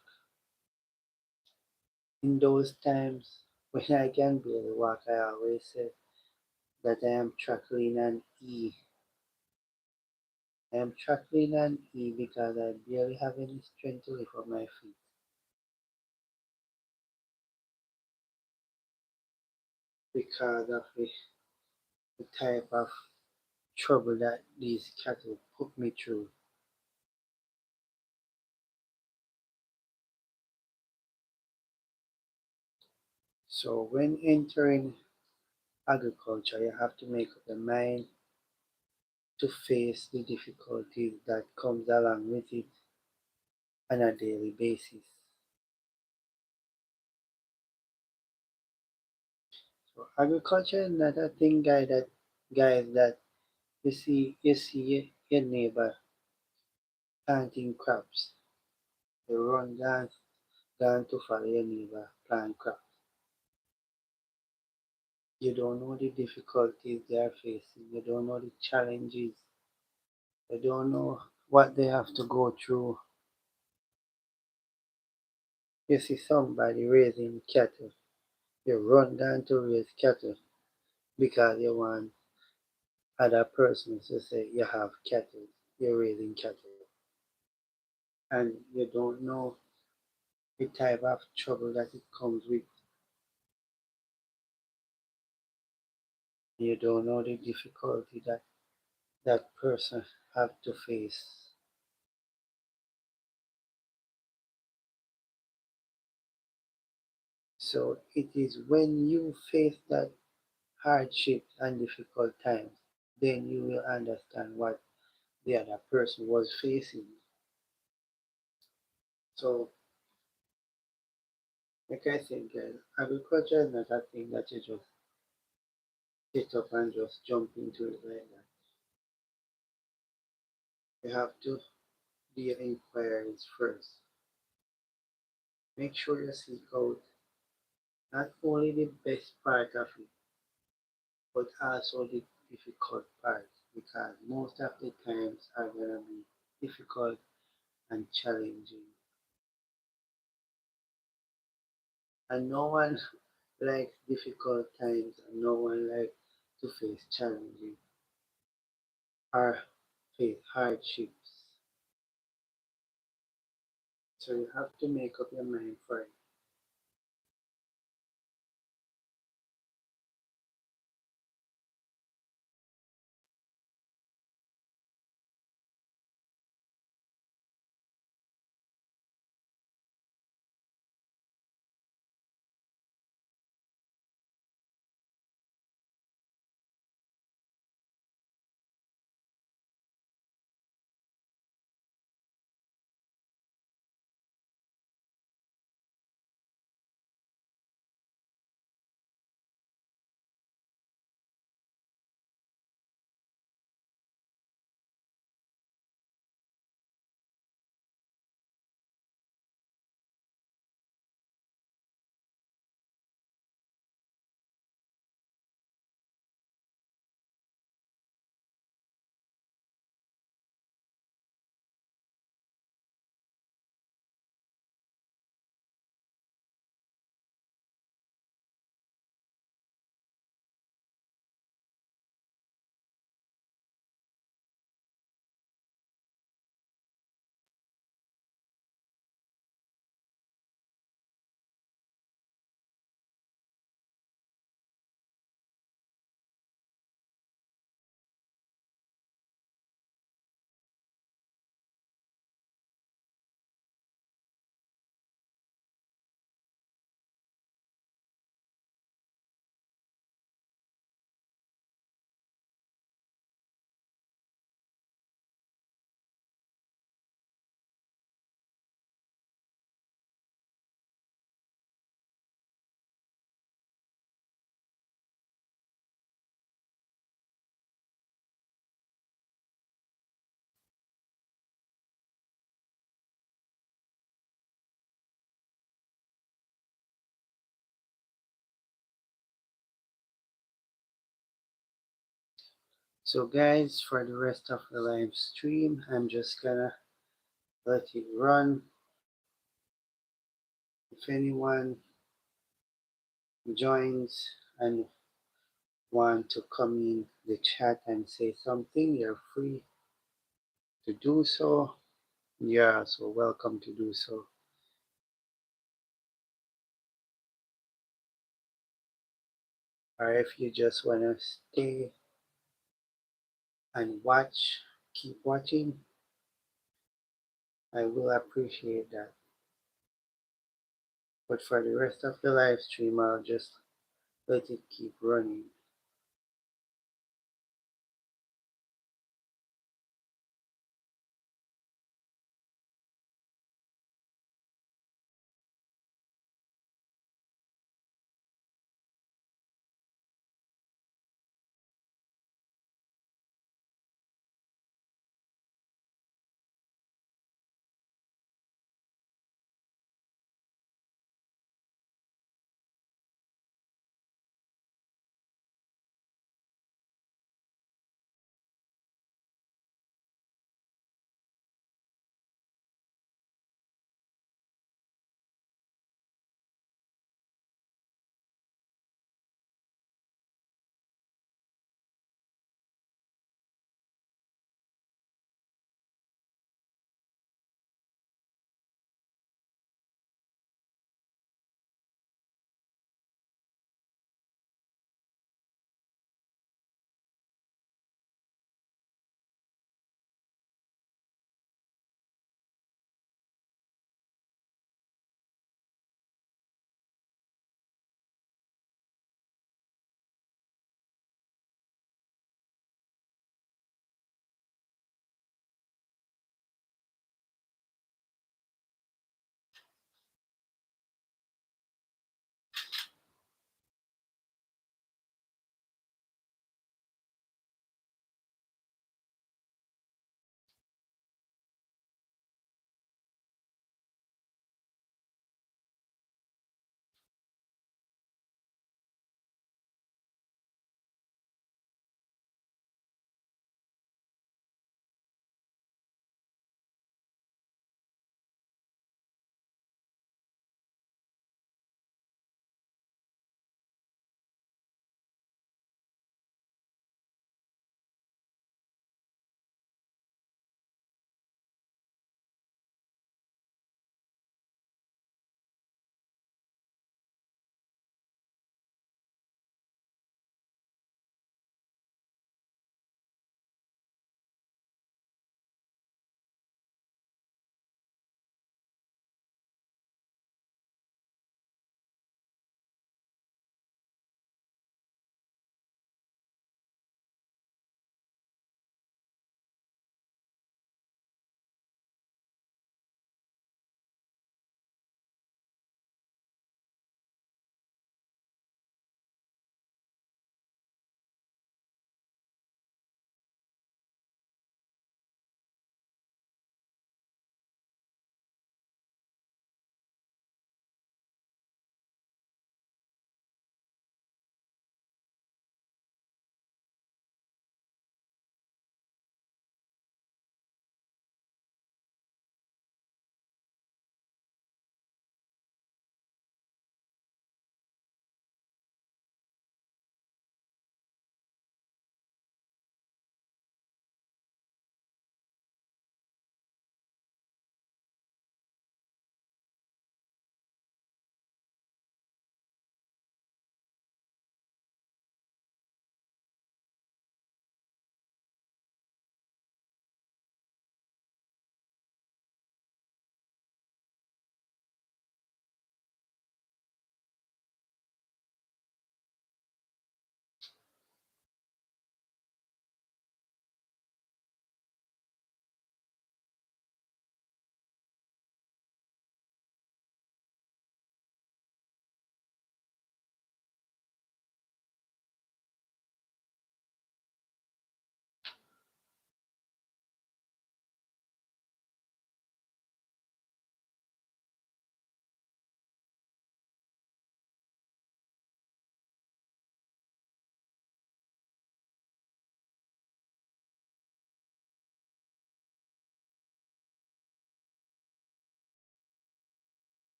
In those times when I can barely walk, I always say that I am truckling an E. I am tackling an E because I barely have any strength to lift up my feet because of the type of trouble that these cattle put me through. So when entering agriculture, you have to make up your mind to face the difficulties that comes along with it on a daily basis. So agriculture is not a thing, guys, that you see your neighbor planting crops. You run down to follow your neighbor plant crops. You don't know the difficulties they are facing. You don't know the challenges. You don't know what they have to go through. You see somebody raising cattle. You run down to raise cattle because you want other persons to say you have cattle, you're raising cattle, and you don't know the type of trouble that it comes with. You don't know the difficulty that that person have to face. So it is when you face that hardship and difficult times, then you will understand what the other person was facing. So, like I said, guys, agriculture is not a thing that you just get up and just jump into it like that. You have to do your inquiries first. Make sure you seek out not only the best part of it, but also the difficult parts, because most of the times are going to be difficult and challenging. And no one likes difficult times, and no one likes to face challenging or face hardships. So you have to make up your mind for it. So guys, for the rest of the live stream, I'm just gonna let it run. If anyone joins and want to come in the chat and say something, you're free to do so, yeah, so welcome to do so. Or if you just want to stay and watch, keep watching, I will appreciate that. But for the rest of the live stream, I'll just let it keep running.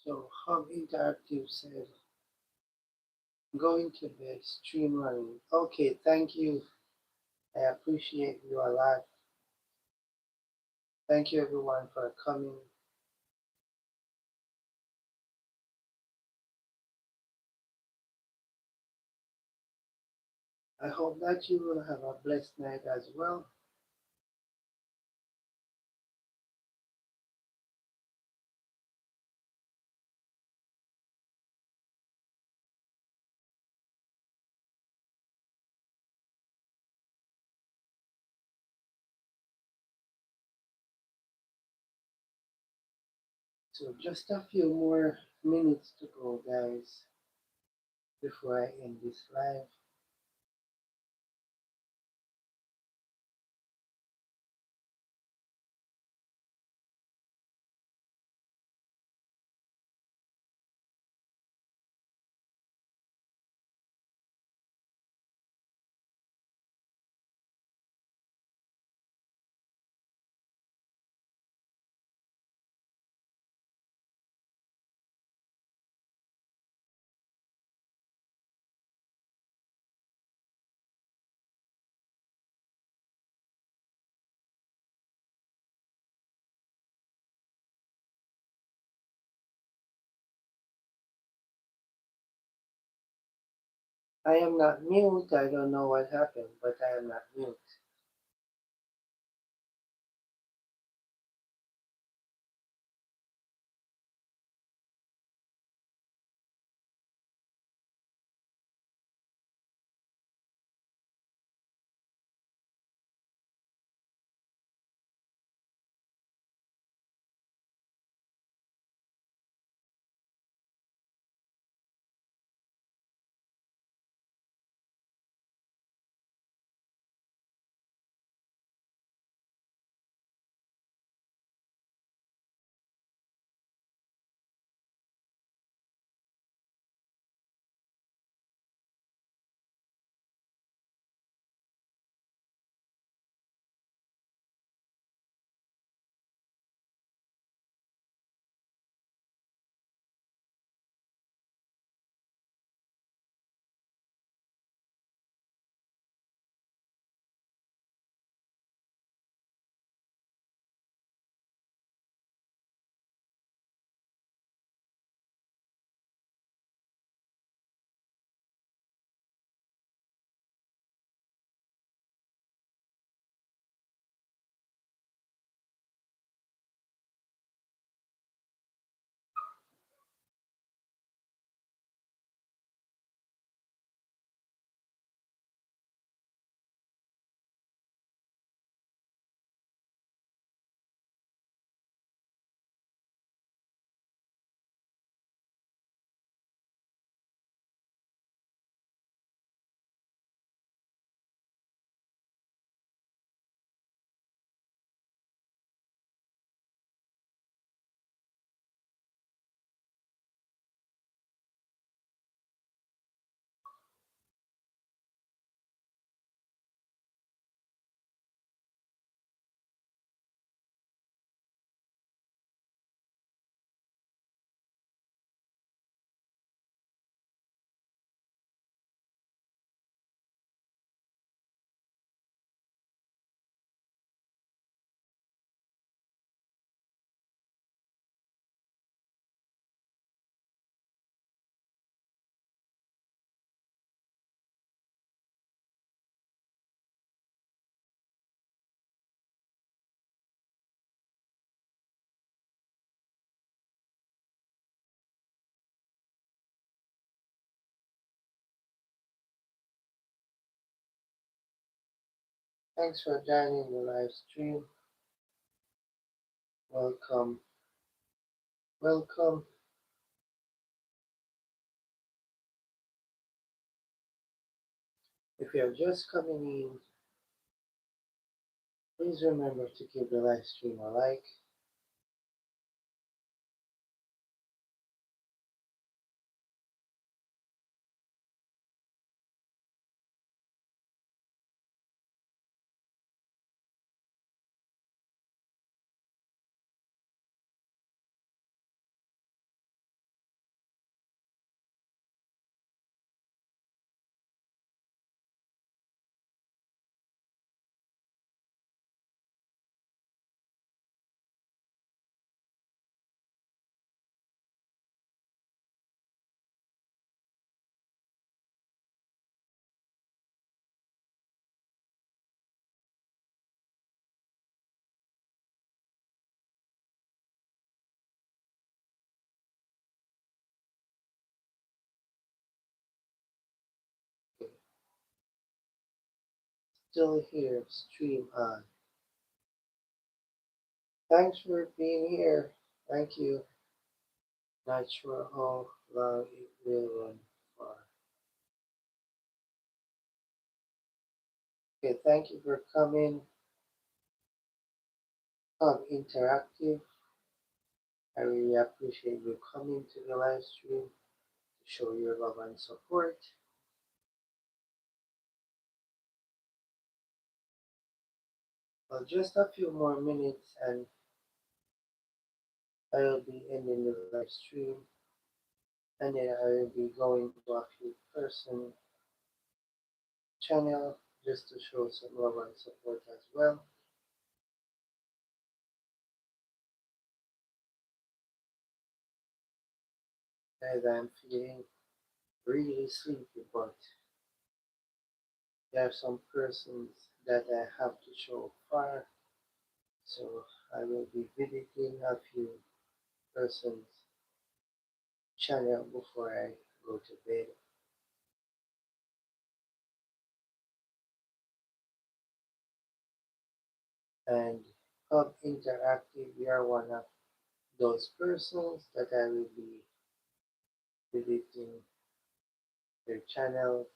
So Hub Interactive said, going to bed, stream running. Okay, thank you. I appreciate you a lot. Thank you everyone for coming. I hope that you will have a blessed night as well. So just a few more minutes to go, guys, before I end this live. I am not mute. I don't know what happened, but I am not mute. Thanks for joining the live stream. Welcome. Welcome. If you're just coming in, please remember to give the live stream a like. Still here, stream on. Thanks for being here. Thank you. Not sure how long it will run for. Okay, thank you for coming. Come interactive. I really appreciate you coming to the live stream to show your love and support. Well, just a few more minutes and I'll be ending the live stream, and then I will be going to a few person channel just to show some love and support as well. As I'm feeling really sleepy, but there are some persons that I have to show far, so I will be visiting a few persons channel before I go to bed. And Hub Interactive, we are one of those persons that I will be visiting their channel.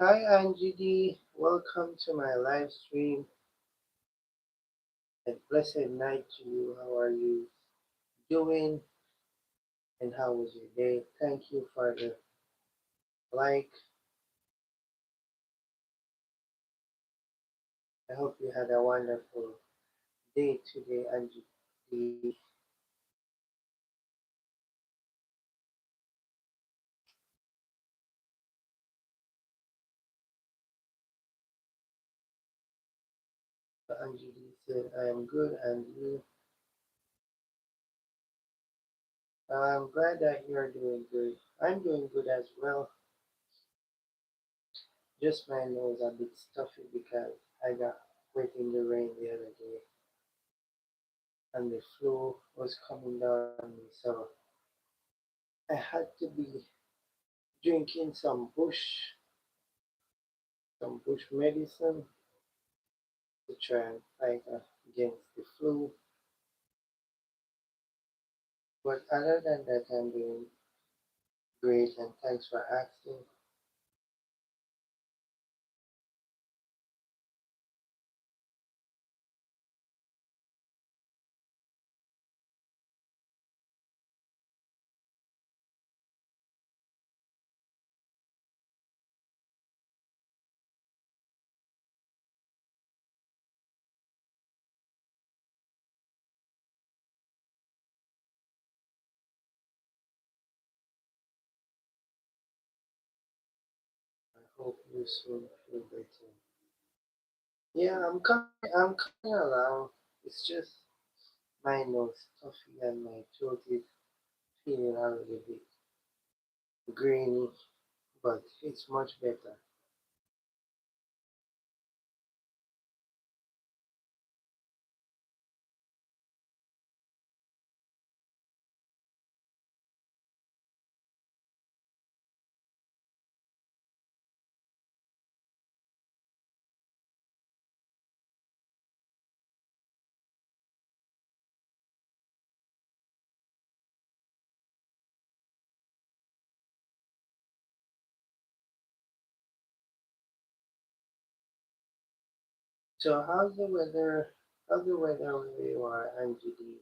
Hi Angie D, welcome to my live stream and blessed night to you. How are you doing and how was your day? Thank you for the like. I hope you had a wonderful day today, Angie D. Angie D said, I am good and you. I'm glad that you're doing good. I'm doing good as well. Just my nose a bit stuffy because I got wet in the rain the other day and the flu was coming down on me. So I had to be drinking some bush medicine to try and fight against the flu. But other than that, I'm doing great and thanks for asking. I hope you soon feel better. Yeah, I'm coming along. It's just my nose stuffy and my throat is feeling a little bit grainy, but it's much better. So how's the weather? How's the weather where you are, Angie D?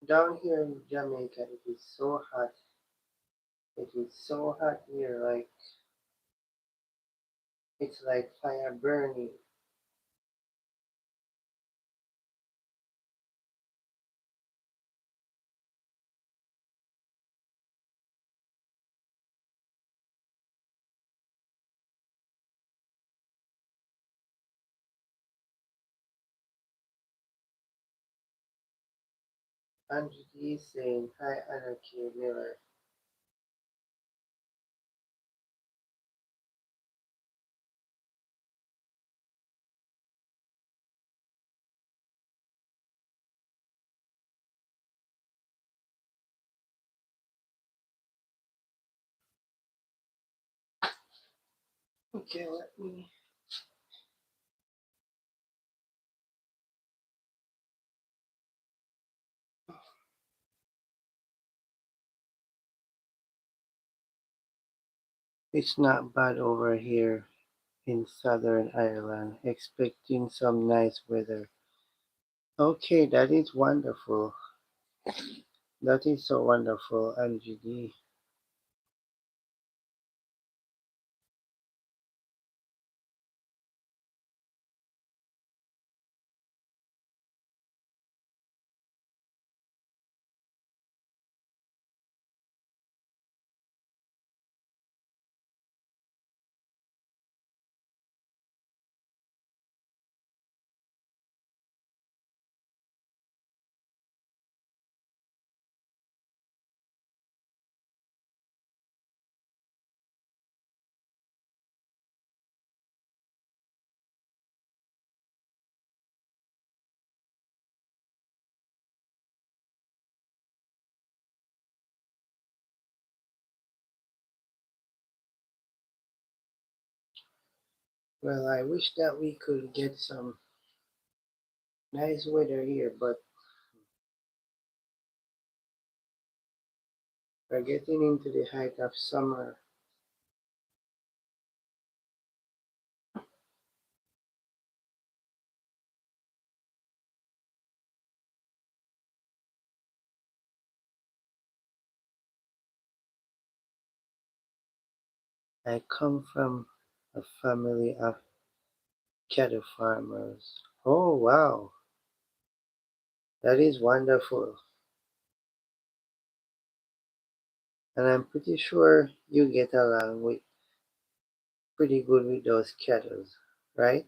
Down here in Jamaica, it is so hot. It is so hot here, like it's like fire burning. Angie D is saying, hi Anarchy Miller. Okay, let me. It's not bad over here in Southern Ireland. Expecting some nice weather. Okay, that is wonderful. That is so wonderful, MGD. Well, I wish that we could get some nice weather here, but we're getting into the height of summer. I come from a family of cattle farmers. Oh, wow, that is wonderful. And I'm pretty sure you get along with pretty good with those cattle, right?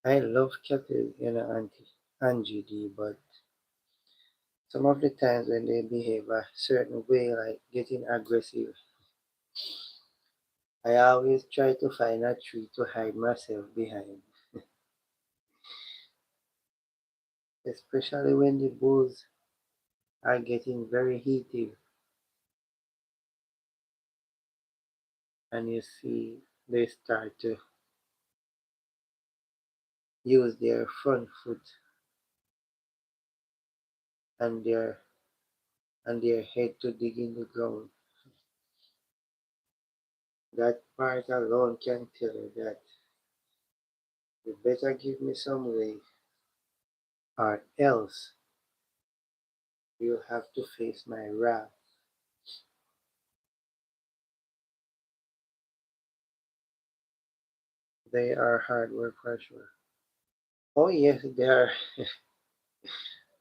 I love cattle, Angie D, but some of the times when they behave a certain way, like getting aggressive, I always try to find a tree to hide myself behind, especially when the bulls are getting very heated and you see they start to use their front foot and their head to dig in the ground. That part alone can tell you that you better give me some way or else you'll have to face my wrath. They are hard work for sure. Oh yes,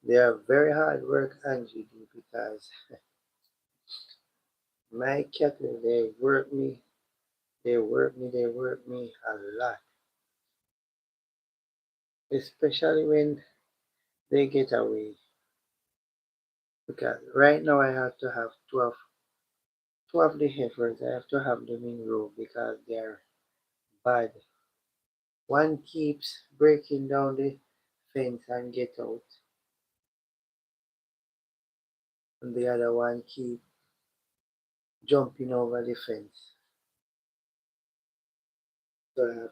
they are very hard work, Angie, because my cattle they work me a lot. Especially when they get away. Because right now I have to have 12 the heifers. I have to have them in row because they're bad. One keeps breaking down the fence and get out, and the other one keep jumping over the fence. So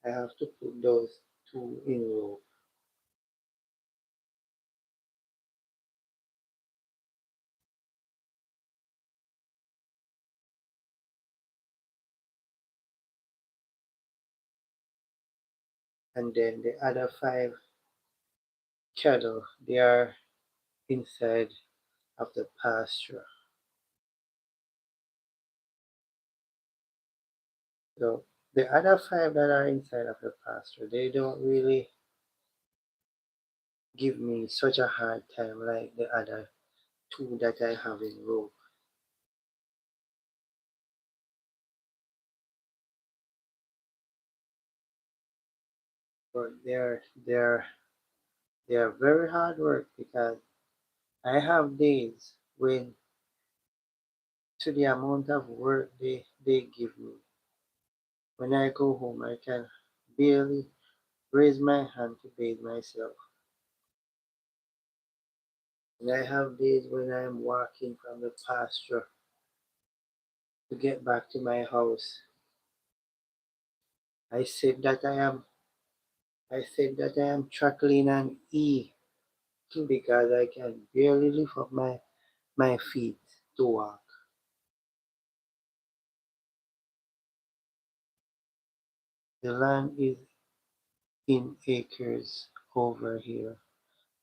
I have to put those two in row, and then the other five cattle they are inside of the pasture. So the other five that are inside of the pasture, they don't really give me such a hard time like the other two that I have in row. But they're very hard work because I have days when to the amount of work they give me. When I go home I can barely raise my hand to bathe myself. And I have days when I'm walking from the pasture to get back to my house. I said that I am chuckling an E because I can barely lift up my feet to walk. The land is in acres over here.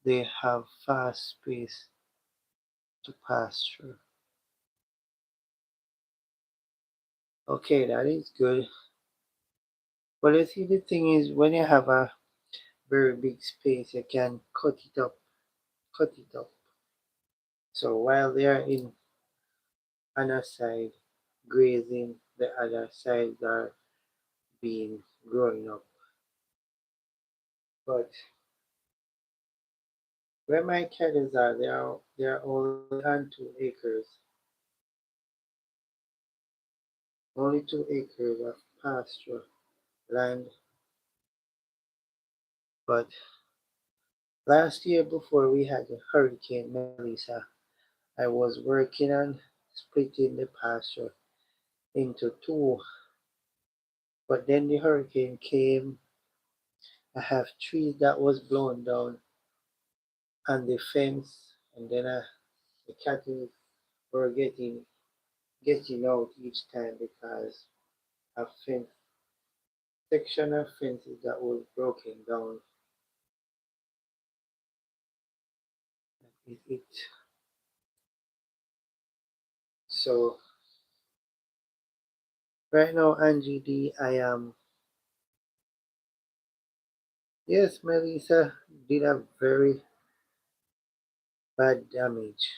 They have fast space to pasture. Okay, that is good. But you see, the thing is, when you have a very big space, you can cut it up. So while they are in another side grazing, the other sides are being growing up. But where my cattle are, they are only on 2 acres, only 2 acres of pasture land. But last year, before we had the Hurricane Melissa, I was working on splitting the pasture into two. But then the hurricane came. I have trees that was blown down and the fence, and then the cattle were getting out each time because a fence section of fences that was broken down. It so right now, Angie D, I am yes, Melissa did a very bad damage.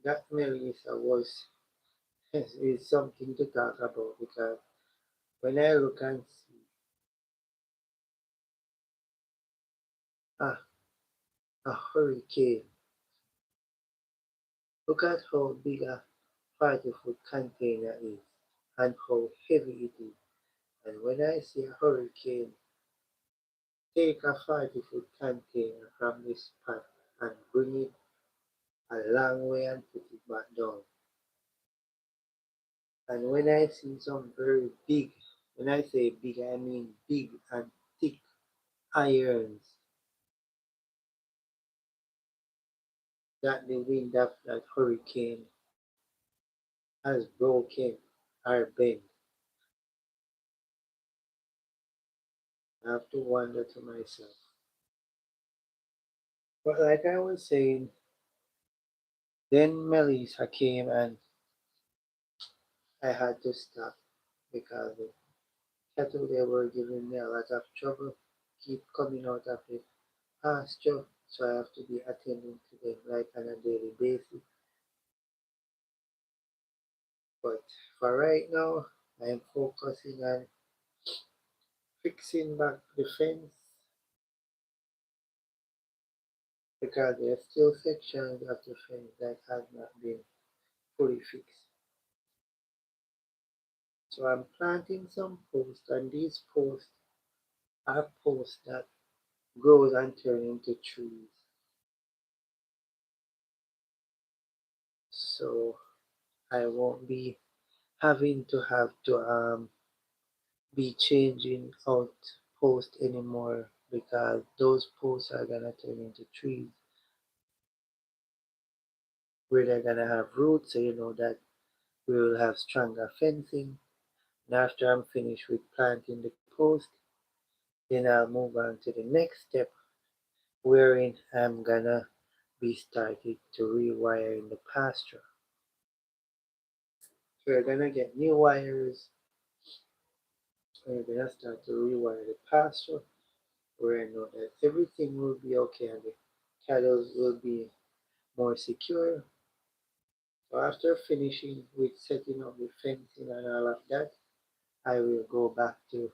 That Melissa was is something to talk about because when I look and see ah, a hurricane, look at how big a 40-foot container is and how heavy it is. And when I see a hurricane take a 40-foot container from this spot and bring it a long way and put it back down. And when I see some very big, when I say big, I mean big and thick irons that the wind of that hurricane has broken or bent, I have to wonder to myself. But like I was saying, then Melissa came and I had to stop because the cattle they were giving me a lot of trouble, keep coming out of the pasture, so I have to be attending to them like on a daily basis. But for right now, I am focusing on fixing back the fence because there are still sections of the fence that has not been fully fixed. So I'm planting some posts, and these posts are posts that grows and turn into trees. So I won't be having to have to be changing out posts anymore because those posts are gonna turn into trees where they're gonna have roots, so you know that we will have stronger fencing. And after I'm finished with planting the post, then I'll move on to the next step wherein I'm gonna be started to rewire in the pasture. So we're gonna get new wires and we're gonna start to rewire the pasture where I know that everything will be okay and the cattle will be more secure. So after finishing with setting up the fencing and all of that, I will go back to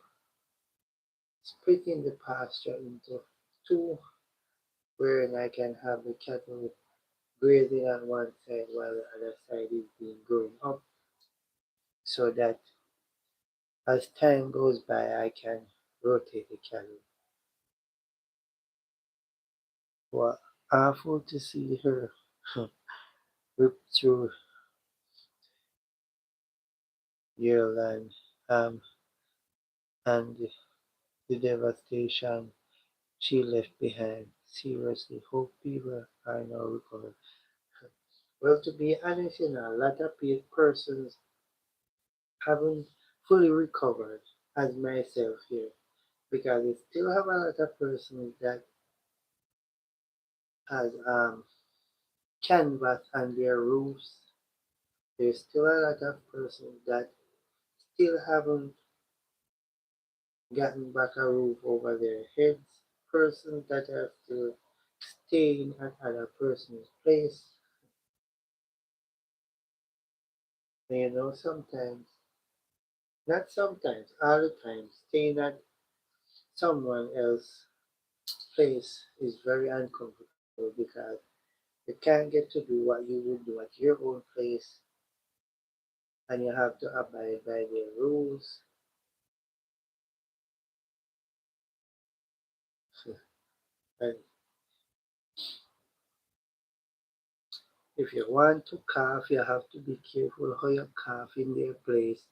splitting the pasture into two wherein I can have the cattle grazing on one side while the other side is being growing up so that as time goes by I can rotate the cattle. was awful to see her rip through your land, um, and the devastation she left behind. Seriously, hope people are now recovered. Well, to be honest, a lot of persons haven't fully recovered, as myself here, because we still have a lot of persons that has canvas on their roofs. There's still a lot of persons that still haven't gotten back a roof over their heads. Persons that are still staying at other person's place. And sometimes, not sometimes, all the time, staying at someone else's place is very uncomfortable because you can't get to do what you would do at your own place, and you have to abide by their rules. And if you want to cough, you have to be careful how you cough in their place.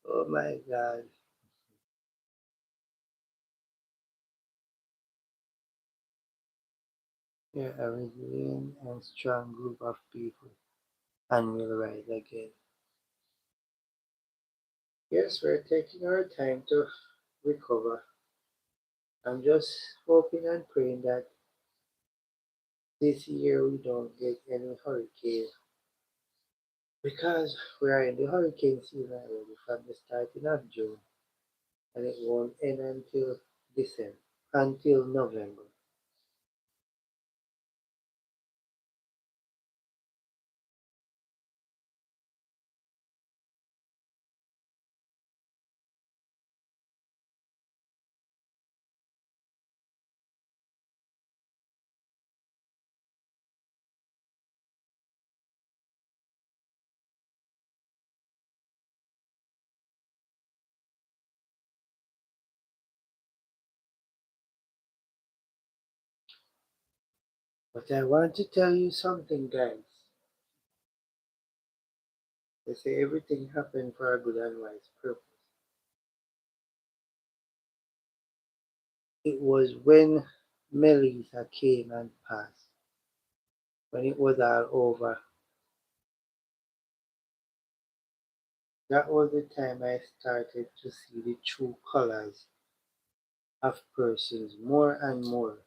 Oh my God. You're a resilient and strong group of people, and we'll rise again. Yes, we're taking our time to recover. I'm just hoping and praying that this year we don't get any hurricane because we are in the hurricane season already from the starting of June, and it won't end until December, until November. But I want to tell you something, guys. They say everything happened for a good and wise purpose. It was when Melissa came and passed, when it was all over. That was the time I started to see the true colors of persons more and more.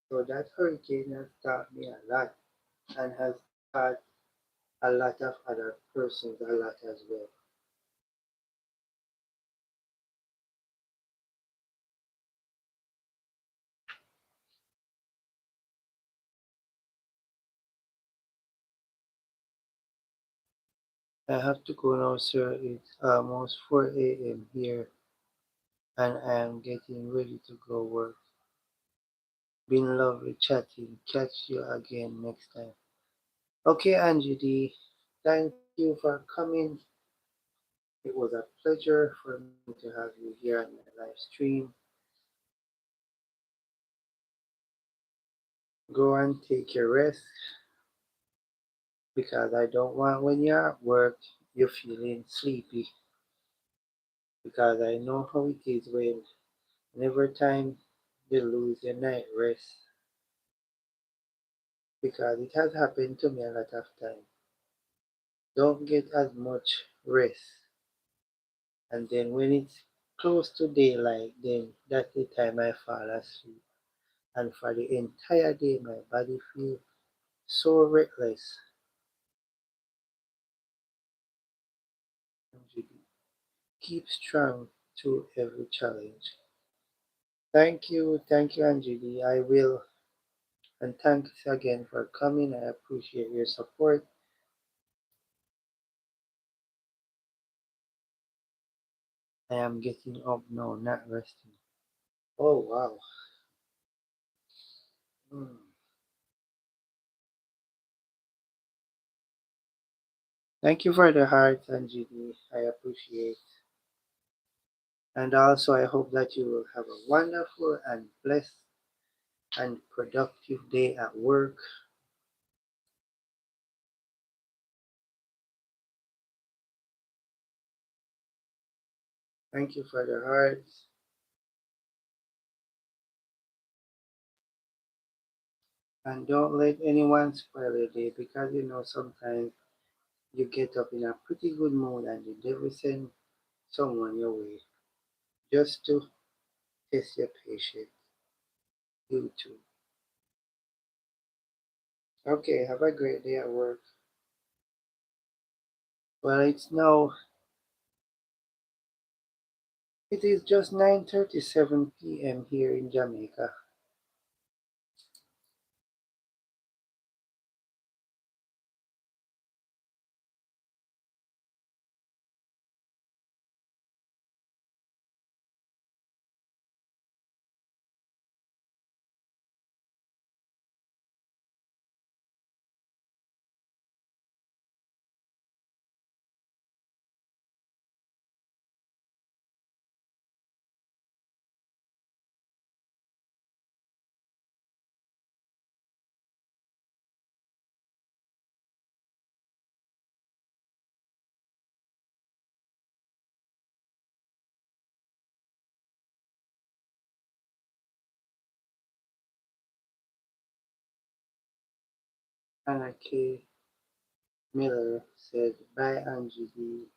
So that hurricane has taught me a lot and has taught a lot of other persons a lot as well. I have to go now, sir. It's almost 4 a.m. here and I am getting ready to go work. Been lovely chatting. Catch you again next time. Okay, Angie D. Thank you for coming. It was a pleasure for me to have you here on my live stream. Go and take your rest because I don't want when you're at work you're feeling sleepy because I know how it is when every time you lose your night rest because it has happened to me a lot of times. Don't get as much rest, and then when it's close to daylight, then that's the time I fall asleep. And for the entire day, my body feels so restless. Keep strong through every challenge. Thank you, Anjali. I will, and thanks again for coming. I appreciate your support. I am getting up now, not resting. Oh wow. Mm. Thank you for the heart, Anjali. I appreciate. And also, I hope that you will have a wonderful and blessed and productive day at work. Thank you for the hearts. And don't let anyone spoil your day because you know sometimes you get up in a pretty good mood and the devil send someone your way just to test your patience. You too. Okay, have a great day at work. Well, it is just 9:37 p.m. here in Jamaica. Anna K. Miller said, "Bye, Angie B."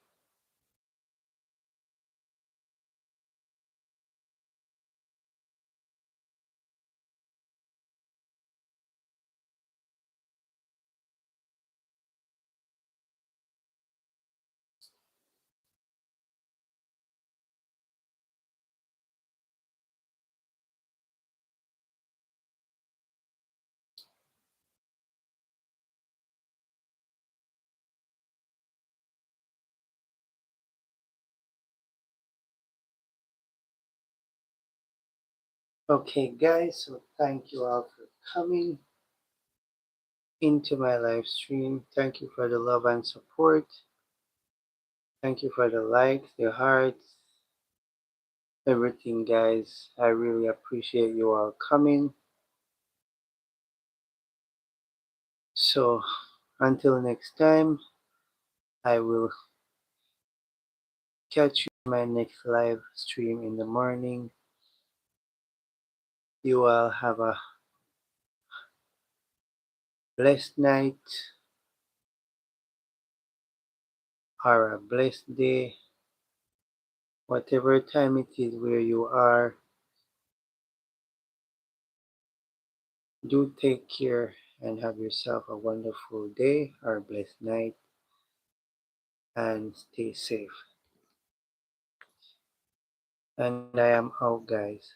Okay, guys, so thank you all for coming into my live stream. Thank you for the love and support. Thank you for the likes, the hearts, everything, guys. I really appreciate you all coming. So, until next time, I will catch you in my next live stream in the morning. You all have a blessed night or a blessed day, whatever time it is where you are. Do take care and have yourself a wonderful day or blessed night and stay safe. And I am out, guys.